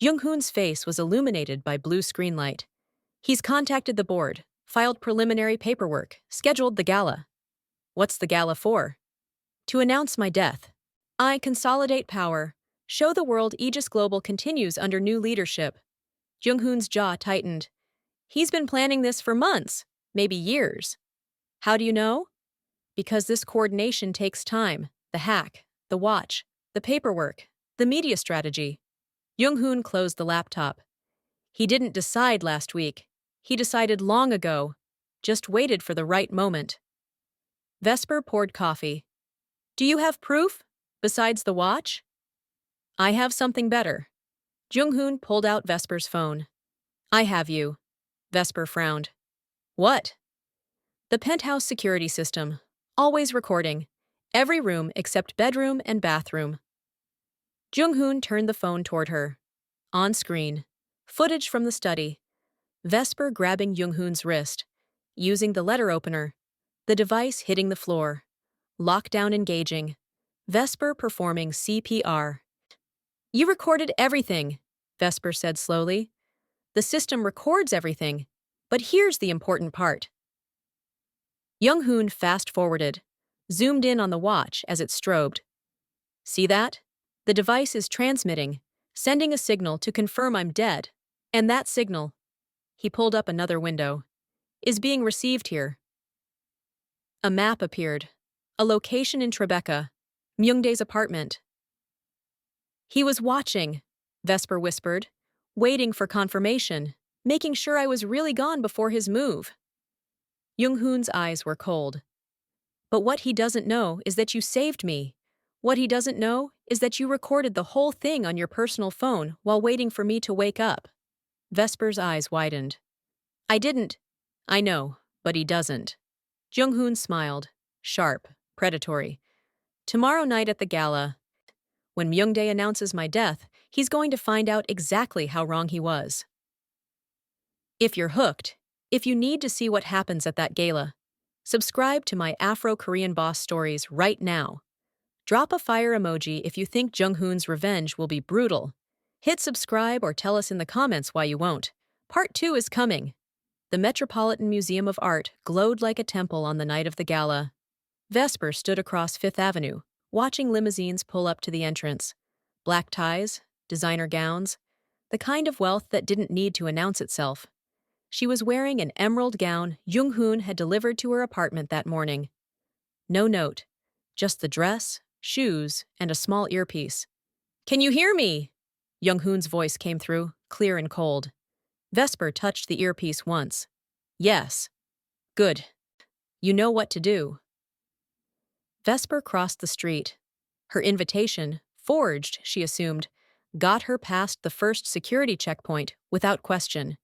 Speaker 1: Jung-hoon's face was illuminated by blue screen light. "He's contacted the board, filed preliminary paperwork, scheduled the gala." "What's the gala for?" "To announce my death. I consolidate power, show the world Aegis Global continues under new leadership." Jung-hoon's jaw tightened. "He's been planning this for months, maybe years." "How do you know?" "Because this coordination takes time. The hack, the watch, the paperwork, the media strategy." Jung-hoon closed the laptop. "He didn't decide last week. He decided long ago. Just waited for the right moment." Vesper poured coffee. "Do you have proof? Besides the watch?" "I have something better." Jung-hoon pulled out Vesper's phone. "I have you." Vesper frowned. "What?" "The penthouse security system. Always recording. Every room except bedroom and bathroom." Jung-hoon turned the phone toward her. On screen, footage from the study. Vesper grabbing Jung-hoon's wrist, using the letter opener, the device hitting the floor. Lockdown engaging. Vesper performing CPR. "You recorded everything," Vesper said slowly. "The system records everything. But here's the important part." Jung-hoon fast-forwarded, zoomed in on the watch as it strobed. "See that? The device is transmitting, sending a signal to confirm I'm dead. And that signal," he pulled up another window, "is being received here." A map appeared. A location in Tribeca, Myungdae's apartment. "He was watching," Vesper whispered, "waiting for confirmation, making sure I was really gone before his move." Jung-hoon's eyes were cold. "But what he doesn't know is that you saved me. What he doesn't know is that you recorded the whole thing on your personal phone while waiting for me to wake up." Vesper's eyes widened. "I didn't." "I know, but he doesn't." Jung-hoon smiled, sharp, predatory. "Tomorrow night at the gala, when Myungdae announces my death, he's going to find out exactly how wrong he was." If you're hooked, if you need to see what happens at that gala, subscribe to my Afro-Korean boss stories right now. Drop a fire emoji if you think Jung-hoon's revenge will be brutal. Hit subscribe or tell us in the comments why you won't. Part 2 is coming. The Metropolitan Museum of Art glowed like a temple on the night of the gala. Vesper stood across Fifth Avenue, watching limousines pull up to the entrance. Black ties, designer gowns, the kind of wealth that didn't need to announce itself. She was wearing an emerald gown Jung-hoon had delivered to her apartment that morning. No note, just the dress, shoes, and a small earpiece. "Can you hear me?" Jung-hoon's voice came through, clear and cold. Vesper touched the earpiece once. "Yes." "Good. You know what to do." Vesper crossed the street. Her invitation, forged, she assumed, got her past the first security checkpoint without question.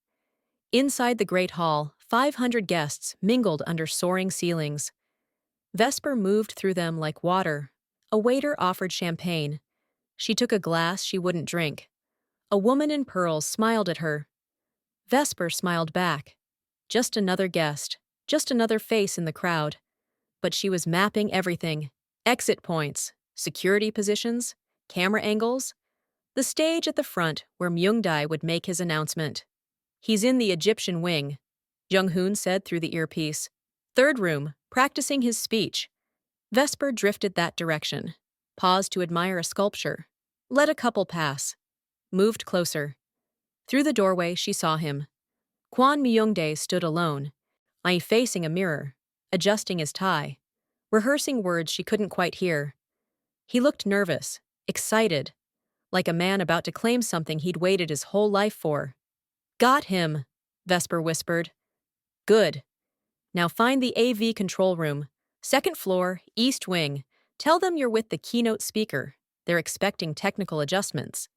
Speaker 1: Inside the Great Hall, 500 guests mingled under soaring ceilings. Vesper moved through them like water. A waiter offered champagne. She took a glass she wouldn't drink. A woman in pearls smiled at her. Vesper smiled back. Just another guest, just another face in the crowd. But she was mapping everything. Exit points, security positions, camera angles. The stage at the front where Myungdae would make his announcement. "He's in the Egyptian wing," Jung-hoon said through the earpiece. "Third room, practicing his speech." Vesper drifted that direction. Paused to admire a sculpture. Let a couple pass. Moved closer. Through the doorway, she saw him. Kwon Myungdae stood alone, facing a mirror, adjusting his tie, rehearsing words she couldn't quite hear. He looked nervous, excited, like a man about to claim something he'd waited his whole life for. "Got him," Vesper whispered. "Good. Now find the AV control room. Second floor, east wing. Tell them you're with the keynote speaker. They're expecting technical adjustments."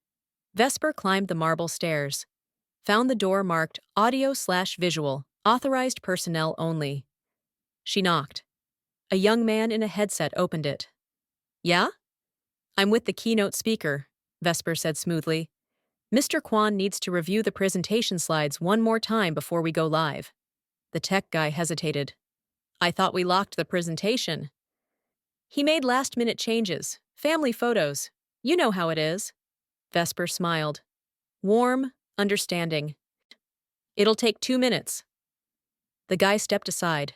Speaker 1: Vesper climbed the marble stairs. Found the door marked audio/visual, authorized personnel only. She knocked. A young man in a headset opened it. "Yeah?" "I'm with the keynote speaker," Vesper said smoothly. "Mr. Kwon needs to review the presentation slides one more time before we go live." The tech guy hesitated. I thought we locked the presentation. He made last-minute changes. Family photos. You know how it is. Vesper smiled. Warm, understanding. It'll take 2 minutes. The guy stepped aside.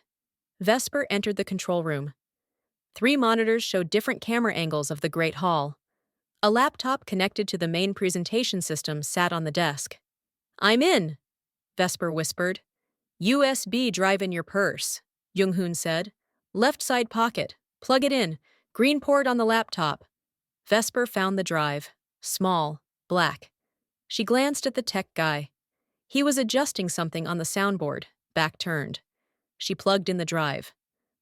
Speaker 1: Vesper entered the control room. 3 monitors showed different camera angles of the Great Hall. A laptop connected to the main presentation system sat on the desk. I'm in, Vesper whispered. USB drive in your purse, Jung-hoon said. Left side pocket. Plug it in. Green port on the laptop. Vesper found the drive. Small. Black. She glanced at the tech guy. He was adjusting something on the soundboard, back turned. She plugged in the drive.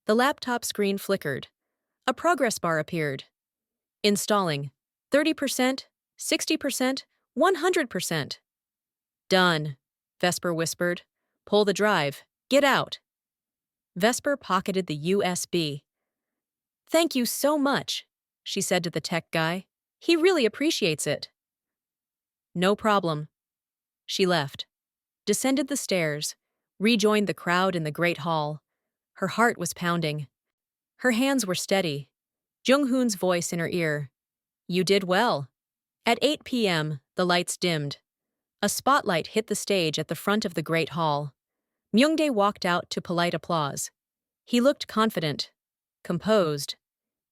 Speaker 1: The laptop screen flickered. A progress bar appeared. Installing. 30%, 60%, 100%. Done, Vesper whispered. Pull the drive. Get out. Vesper pocketed the USB. Thank you so much, she said to the tech guy. He really appreciates it. No problem. She left, descended the stairs, rejoined the crowd in the great hall. Her heart was pounding. Her hands were steady. Jung-hoon's voice in her ear. You did well. At 8 p.m., the lights dimmed. A spotlight hit the stage at the front of the great hall. Myungdae walked out to polite applause. He looked confident, composed.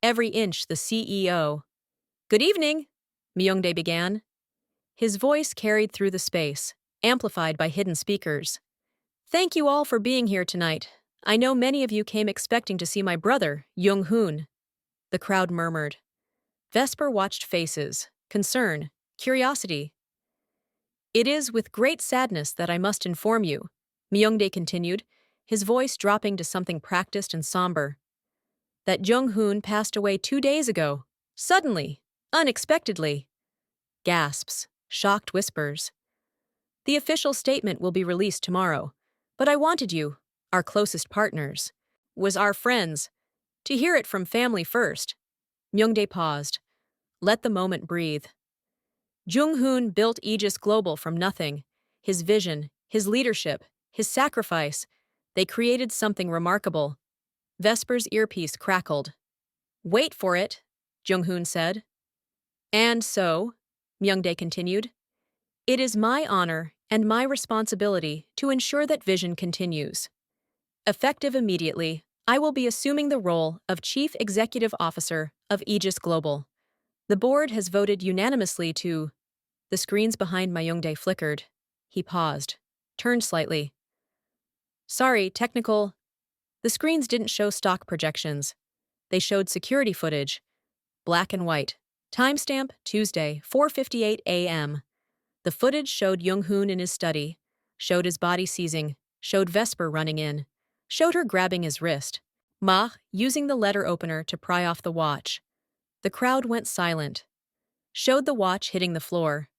Speaker 1: Every inch the CEO. Good evening, Myungdae began. His voice carried through the space, amplified by hidden speakers. Thank you all for being here tonight. I know many of you came expecting to see my brother, Jung-hoon. The crowd murmured. Vesper watched faces, concern, curiosity. It is with great sadness that I must inform you, Myungdae continued, his voice dropping to something practiced and somber, that Jung-hoon passed away 2 days ago, suddenly, unexpectedly. Gasps, shocked whispers. The official statement will be released tomorrow, but I wanted you, our closest partners, was our friends, to hear it from family first. Myungdae paused. Let the moment breathe. Jung-hoon built Aegis Global from nothing. His vision, his leadership, his sacrifice, they created something remarkable. Vesper's earpiece crackled. Wait for it, Jung-hoon said. And so, Myungdae continued, it is my honor and my responsibility to ensure that vision continues. Effective immediately, I will be assuming the role of Chief Executive Officer of Aegis Global. The board has voted unanimously to... The screens behind Myungdae flickered. He paused, turned slightly. Sorry, technical... The screens didn't show stock projections. They showed security footage. Black and white. Timestamp, Tuesday, 4:58 a.m. The footage showed Jung-hoon in his study, showed his body seizing, showed Vesper running in, showed her grabbing his wrist. Ma using the letter opener to pry off the watch. The crowd went silent. Showed the watch hitting the floor.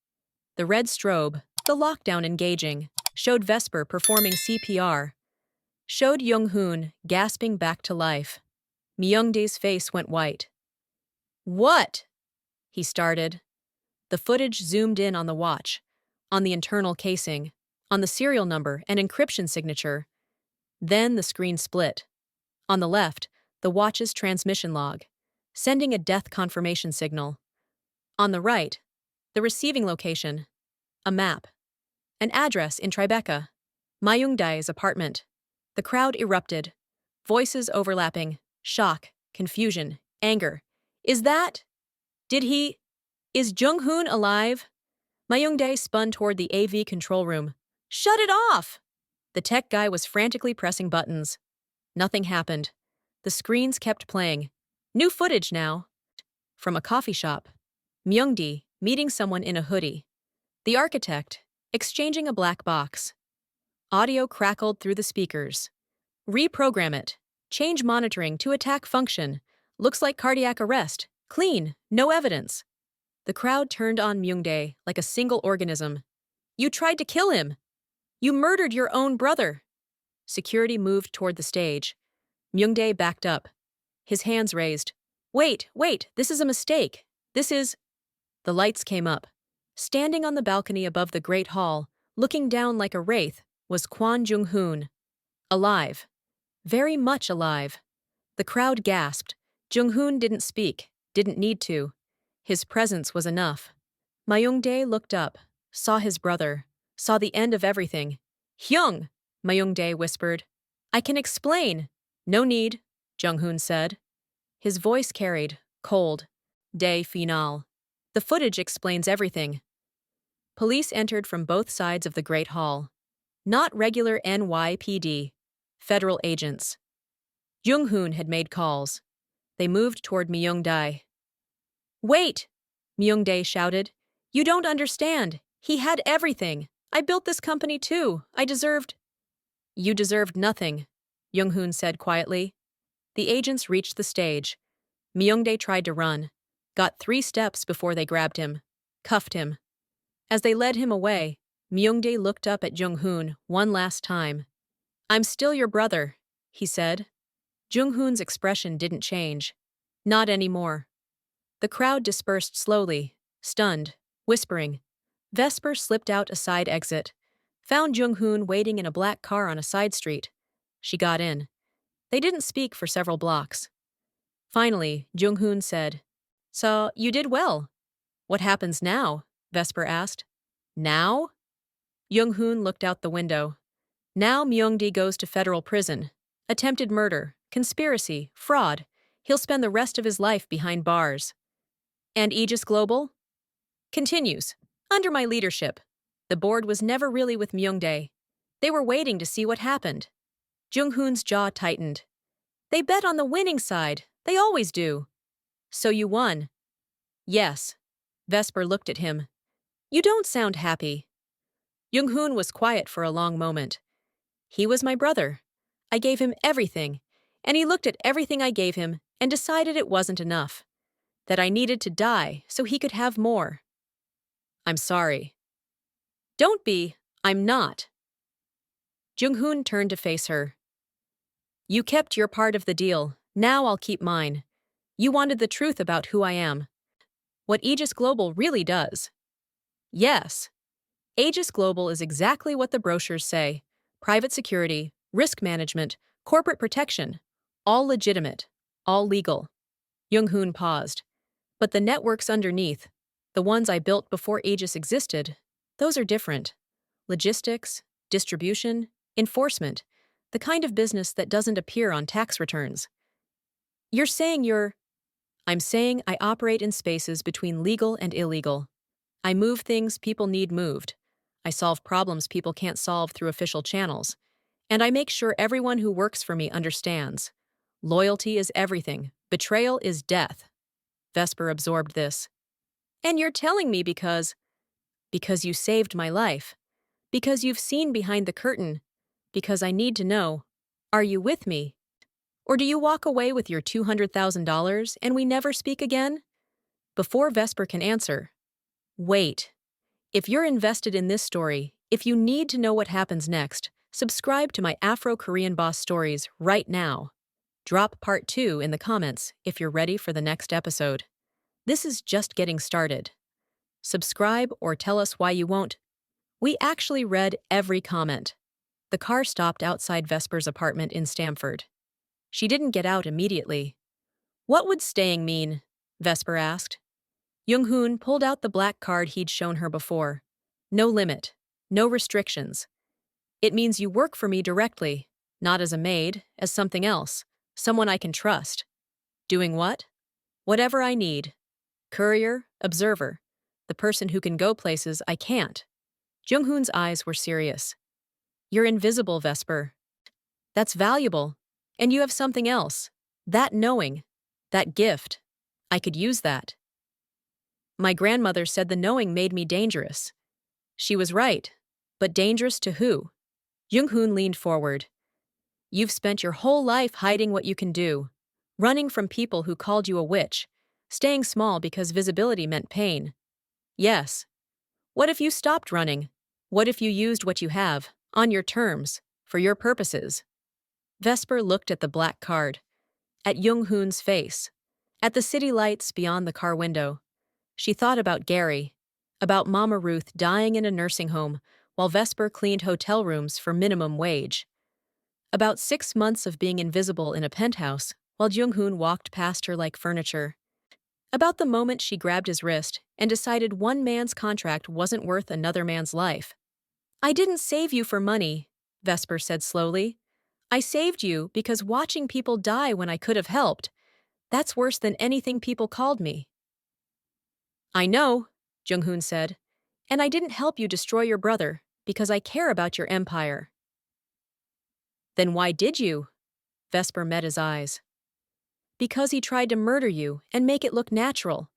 Speaker 1: The red strobe, the lockdown engaging, showed Vesper performing CPR. Showed Jung-hoon gasping back to life. Myungdae's face went white. What? He started. The footage zoomed in on the watch, on the internal casing, on the serial number and encryption signature. Then the screen split. On the left, the watch's transmission log, sending a death confirmation signal. On the right, the receiving location, a map, an address in Tribeca, Myungdae's apartment. The crowd erupted, voices overlapping, shock, confusion, anger. Is that? Did he? Is Jung-hoon alive? Myungdae spun toward the AV control room. Shut it off! The tech guy was frantically pressing buttons. Nothing happened. The screens kept playing. New footage now. From a coffee shop. Myungdae meeting someone in a hoodie. The architect exchanging a black box. Audio crackled through the speakers. Reprogram it. Change monitoring to attack function. Looks like cardiac arrest. Clean. No evidence. The crowd turned on Myungdae like a single organism. You tried to kill him. You murdered your own brother. Security moved toward the stage. Myungdae backed up. His hands raised. Wait, this is a mistake. This is... The lights came up. Standing on the balcony above the Great Hall, looking down like a wraith, was Kwon Jung-hoon. Alive. Very much alive. The crowd gasped. Jung-hoon didn't speak, didn't need to. His presence was enough. Myung-dae looked up, saw his brother, saw the end of everything. Hyung, Myung-dae whispered. I can explain. No need, Jung-hoon said. His voice carried, cold. Day finale. The footage explains everything. Police entered from both sides of the Great Hall. Not regular NYPD. Federal agents. Jung-hoon had made calls. They moved toward Myung-dae. Wait! Myung-dae shouted. You don't understand. He had everything. I built this company too. I deserved... You deserved nothing, Jung-hoon said quietly. The agents reached the stage. Myung-dae tried to run. Got 3 steps before they grabbed him. Cuffed him. As they led him away, Myung-dae looked up at Jung-hoon one last time. I'm still your brother, he said. Jung-hoon's expression didn't change. Not anymore. The crowd dispersed slowly, stunned, whispering. Vesper slipped out a side exit, found Jung-hoon waiting in a black car on a side street. She got in. They didn't speak for several blocks. Finally, Jung-hoon said, So, you did well. What happens now? Vesper asked. Now? Jung-hoon looked out the window. Now Myung-dae goes to federal prison. Attempted murder, conspiracy, fraud. He'll spend the rest of his life behind bars. And Aegis Global? Continues. Under my leadership. The board was never really with Myung-dae. They were waiting to see what happened. Jung-hoon's jaw tightened. They bet on the winning side. They always do. So you won. Yes. Vesper looked at him. You don't sound happy. Jung-hoon was quiet for a long moment. He was my brother. I gave him everything, and he looked at everything I gave him and decided it wasn't enough. That I needed to die so he could have more. I'm sorry. Don't be. I'm not. Jung-hoon turned to face her. You kept your part of the deal. Now I'll keep mine. You wanted the truth about who I am. What Aegis Global really does. Yes. Aegis Global is exactly what the brochures say. Private security, risk management, corporate protection. All legitimate. All legal. Jung-hoon paused. But the networks underneath, the ones I built before Aegis existed, those are different. Logistics, distribution, enforcement, the kind of business that doesn't appear on tax returns. You're saying I'm saying I operate in spaces between legal and illegal. I move things people need moved. I solve problems people can't solve through official channels. And I make sure everyone who works for me understands. Loyalty is everything. Betrayal is death. Vesper absorbed this. And you're telling me because you saved my life. Because you've seen behind the curtain. Because I need to know. Are you with me? Or do you walk away with your $200,000 and we never speak again? Before Vesper can answer. Wait. If you're invested in this story, if you need to know what happens next, subscribe to my Afro-Korean boss stories right now. Drop part 2 in the comments if you're ready for the next episode. This is just getting started. Subscribe or tell us why you won't. We actually read every comment. The car stopped outside Vesper's apartment in Stamford. She didn't get out immediately. What would staying mean? Vesper asked. Jung-hoon pulled out the black card he'd shown her before. No limit. No restrictions. It means you work for me directly, not as a maid, as something else, someone I can trust. Doing what? Whatever I need. Courier, observer, the person who can go places I can't. Jung-hoon's eyes were serious. You're invisible, Vesper. That's valuable. And you have something else. That knowing. That gift. I could use that. My grandmother said the knowing made me dangerous. She was right. But dangerous to who? Jung-hoon leaned forward. You've spent your whole life hiding what you can do. Running from people who called you a witch. Staying small because visibility meant pain. Yes. What if you stopped running? What if you used what you have, on your terms, for your purposes? Vesper looked at the black card. At Jung-hoon's face. At the city lights beyond the car window. She thought about Gary. About Mama Ruth dying in a nursing home while Vesper cleaned hotel rooms for minimum wage. About 6 months of being invisible in a penthouse, while Jung-hoon walked past her like furniture. About the moment she grabbed his wrist and decided one man's contract wasn't worth another man's life. "I didn't save you for money," Vesper said slowly. "I saved you because watching people die when I could have helped, that's worse than anything people called me." "I know," Jung-hoon said, "and I didn't help you destroy your brother because I care about your empire." "Then why did you?" Vesper met his eyes. "Because he tried to murder you and make it look natural.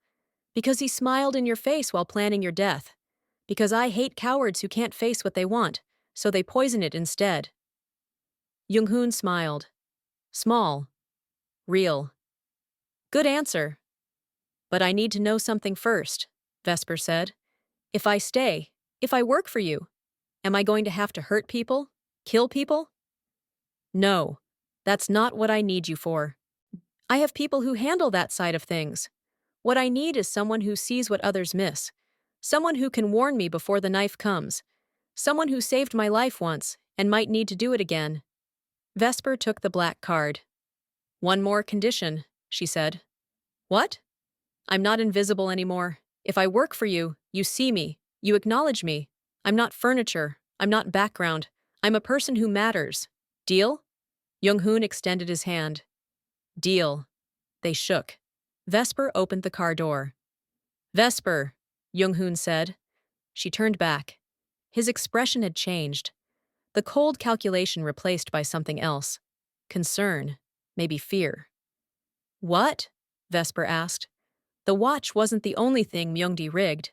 Speaker 1: Because he smiled in your face while planning your death. Because I hate cowards who can't face what they want, so they poison it instead." Jung-hoon smiled. Small. Real. "Good answer. But I need to know something first," Vesper said. "If I stay, if I work for you, am I going to have to hurt people? Kill people?" "No. That's not what I need you for. I have people who handle that side of things. What I need is someone who sees what others miss. Someone who can warn me before the knife comes. Someone who saved my life once and might need to do it again." Vesper took the black card. "One more condition," she said. "What?" "I'm not invisible anymore. If I work for you, you see me, you acknowledge me. I'm not furniture, I'm not background. I'm a person who matters. Deal?" Jung-hoon extended his hand. "Deal." They shook. Vesper opened the car door. "Vesper," Jung-hoon said. She turned back. His expression had changed. The cold calculation replaced by something else. Concern, maybe fear. "What?" Vesper asked. The watch wasn't the only thing Myungdi rigged.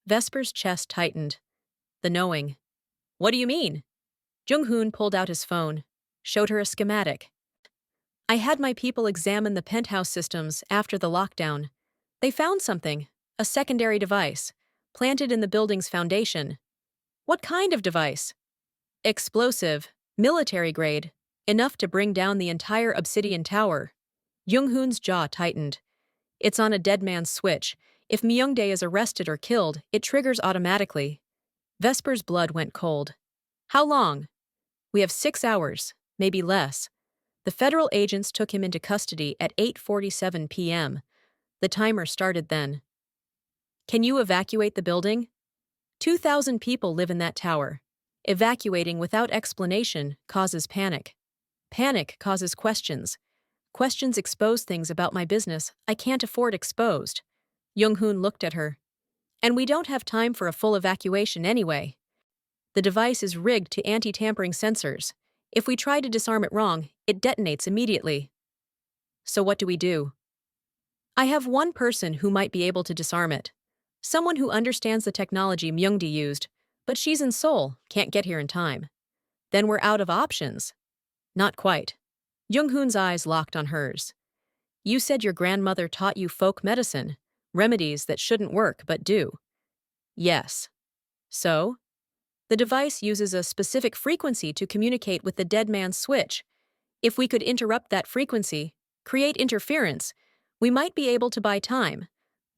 Speaker 1: Vesper's chest tightened. The knowing. "What do you mean?" Jung-hoon pulled out his phone, showed her a schematic. "I had my people examine the penthouse systems after the lockdown. They found something, a secondary device, planted in the building's foundation." "What kind of device?" "Explosive, military grade, enough to bring down the entire obsidian tower." Jung-hoon's jaw tightened. "It's on a dead man's switch. If Myungdae is arrested or killed, it triggers automatically." Vesper's blood went cold. "How long?" "We have 6 hours, maybe less." The federal agents took him into custody at 8:47 p.m. The timer started then. "Can you evacuate the building?" 2,000 people live in that tower. Evacuating without explanation causes panic. Panic causes questions. Questions expose things about my business I can't afford exposed." Jung-hoon looked at her. "And we don't have time for a full evacuation anyway. The device is rigged to anti-tampering sensors. If we try to disarm it wrong, it detonates immediately." "So what do we do?" "I have one person who might be able to disarm it. Someone who understands the technology Myungdi used, but she's in Seoul, can't get here in time." "Then we're out of options." "Not quite." Jung-hoon's eyes locked on hers. "You said your grandmother taught you folk medicine, remedies that shouldn't work but do." "Yes." "So?" "The device uses a specific frequency to communicate with the dead man's switch. If we could interrupt that frequency, create interference, we might be able to buy time.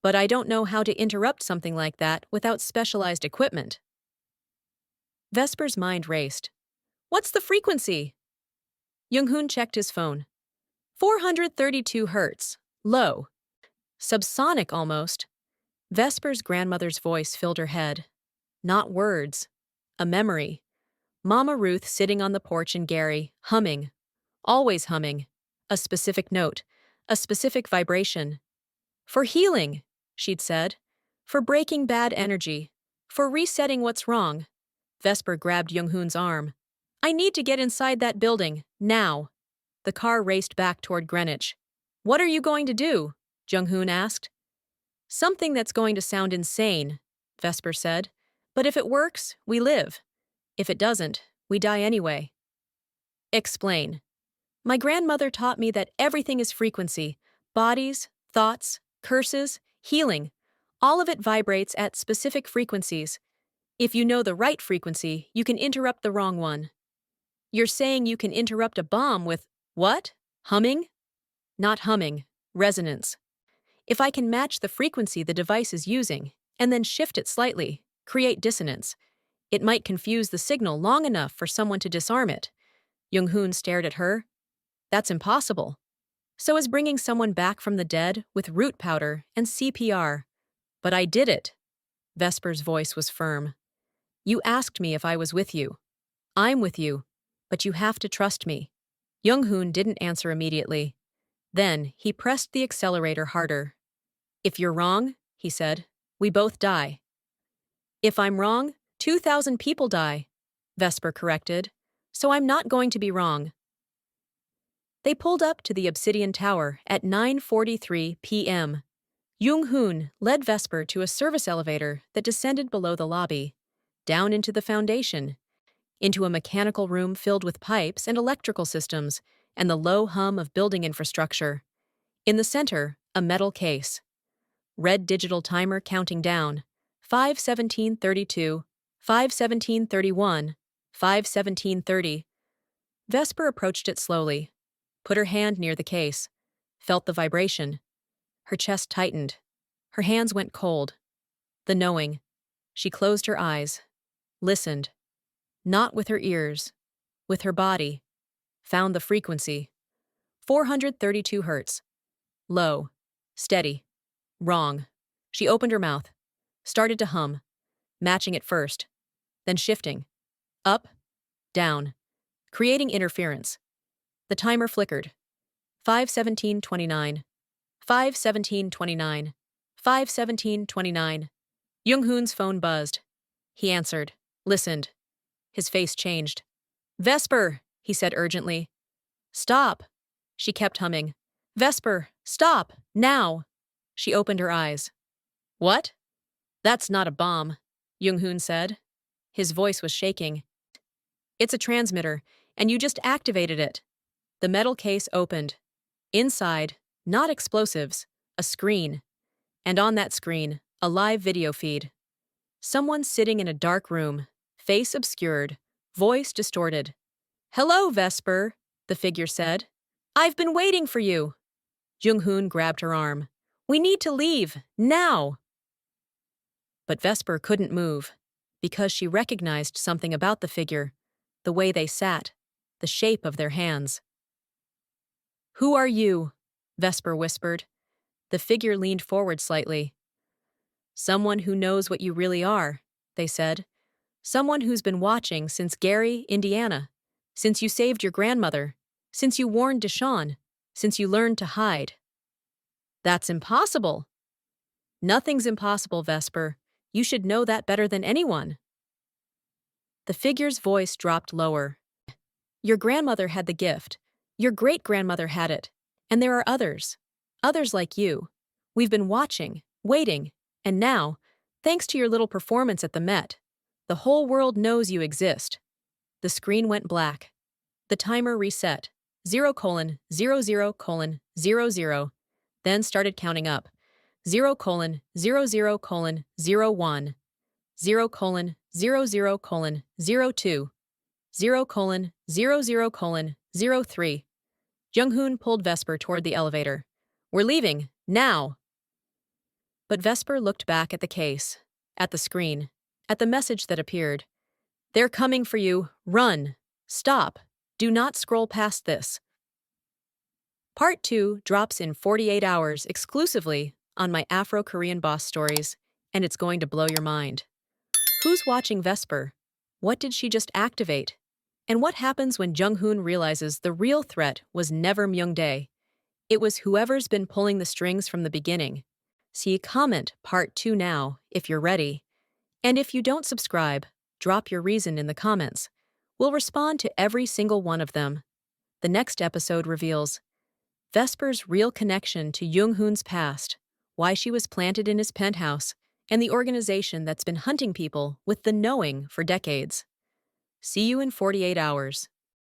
Speaker 1: But I don't know how to interrupt something like that without specialized equipment." Vesper's mind raced. "What's the frequency?" Jung-hoon checked his phone. 432 hertz. Low. Subsonic almost. Vesper's grandmother's voice filled her head. Not words. A memory. Mama Ruth sitting on the porch in Gary, humming. Always humming. A specific note. A specific vibration. "For healing," she'd said. "For breaking bad energy. For resetting what's wrong." Vesper grabbed Jung-hoon's arm. "I need to get inside that building, now." The car raced back toward Greenwich. "What are you going to do?" Jung-hoon asked. "Something that's going to sound insane," Vesper said. "But if it works, we live. If it doesn't, we die anyway." "Explain." "My grandmother taught me that everything is frequency. Bodies, thoughts, curses, healing. All of it vibrates at specific frequencies. If you know the right frequency, you can interrupt the wrong one." "You're saying you can interrupt a bomb with, what? Humming?" "Not humming. Resonance. If I can match the frequency the device is using, and then shift it slightly, create dissonance, it might confuse the signal long enough for someone to disarm it. Jung-hoon stared at her. That's impossible. So is bringing someone back from the dead with root powder and CPR. But I did it. Vesper's voice was firm. You asked me if I was with you. I'm with you, but you have to trust me. Jung-hoon didn't answer immediately. Then he pressed the accelerator harder. If you're wrong, he said, we both die. If I'm wrong, 2,000 people die, Vesper corrected. So I'm not going to be wrong. They pulled up to the Obsidian Tower at 9:43 p.m. Jung-hoon led Vesper to a service elevator that descended below the lobby, down into the foundation, into a mechanical room filled with pipes and electrical systems and the low hum of building infrastructure. In the center, a metal case. Red digital timer counting down. 5:17:32, 5:17:31, 5:17:30. Vesper approached it slowly, put her hand near the case, felt the vibration. Her chest tightened. Her hands went cold. The knowing. She closed her eyes, listened. Not with her ears, with her body. Found the frequency. 432 hertz. Low. Steady. Wrong. She opened her mouth. Started to hum. Matching it first. Then shifting. Up. Down. Creating interference. The timer flickered. 5:17:29. 5:17:29. 5:17:29. Jung-hoon's phone buzzed. He answered. Listened. His face changed. Vesper, he said urgently. Stop. She kept humming. Vesper, stop, now. She opened her eyes. What? That's not a bomb, Jung-hoon said. His voice was shaking. It's a transmitter, and you just activated it. The metal case opened. Inside, not explosives, a screen. And on that screen, a live video feed. Someone sitting in a dark room, face obscured, voice distorted. Hello, Vesper, the figure said. I've been waiting for you. Jung-hoon grabbed her arm. We need to leave, now. But Vesper couldn't move, because she recognized something about the figure, the way they sat, the shape of their hands. Who are you? Vesper whispered. The figure leaned forward slightly. Someone who knows what you really are, they said. Someone who's been watching since Gary, Indiana, since you saved your grandmother, since you warned Deshawn, since you learned to hide. That's impossible. Nothing's impossible, Vesper. You should know that better than anyone. The figure's voice dropped lower. Your grandmother had the gift. Your great-grandmother had it. And there are others. Others like you. We've been watching, waiting, and now, thanks to your little performance at the Met, the whole world knows you exist. The screen went black. The timer reset. 0:00:00, then started counting up. 0:00:01, 0:00:02, 0:00:03. Jung-hoon pulled Vesper toward the elevator. We're leaving, now! But Vesper looked back at the case, at the screen, at the message that appeared. They're coming for you. Run. Stop. Do not scroll past this. Part 2 drops in 48 hours exclusively on my Afro-Korean boss stories, and it's going to blow your mind. Who's watching Vesper? What did she just activate? And what happens when Jung-hoon realizes the real threat was never Myung-dae? It was whoever's been pulling the strings from the beginning. See comment Part 2 now, if you're ready. And if you don't subscribe, drop your reason in the comments. We'll respond to every single one of them. The next episode reveals Vesper's real connection to Jung-hoon's past, why she was planted in his penthouse, and the organization that's been hunting people with the knowing for decades. See you in 48 hours.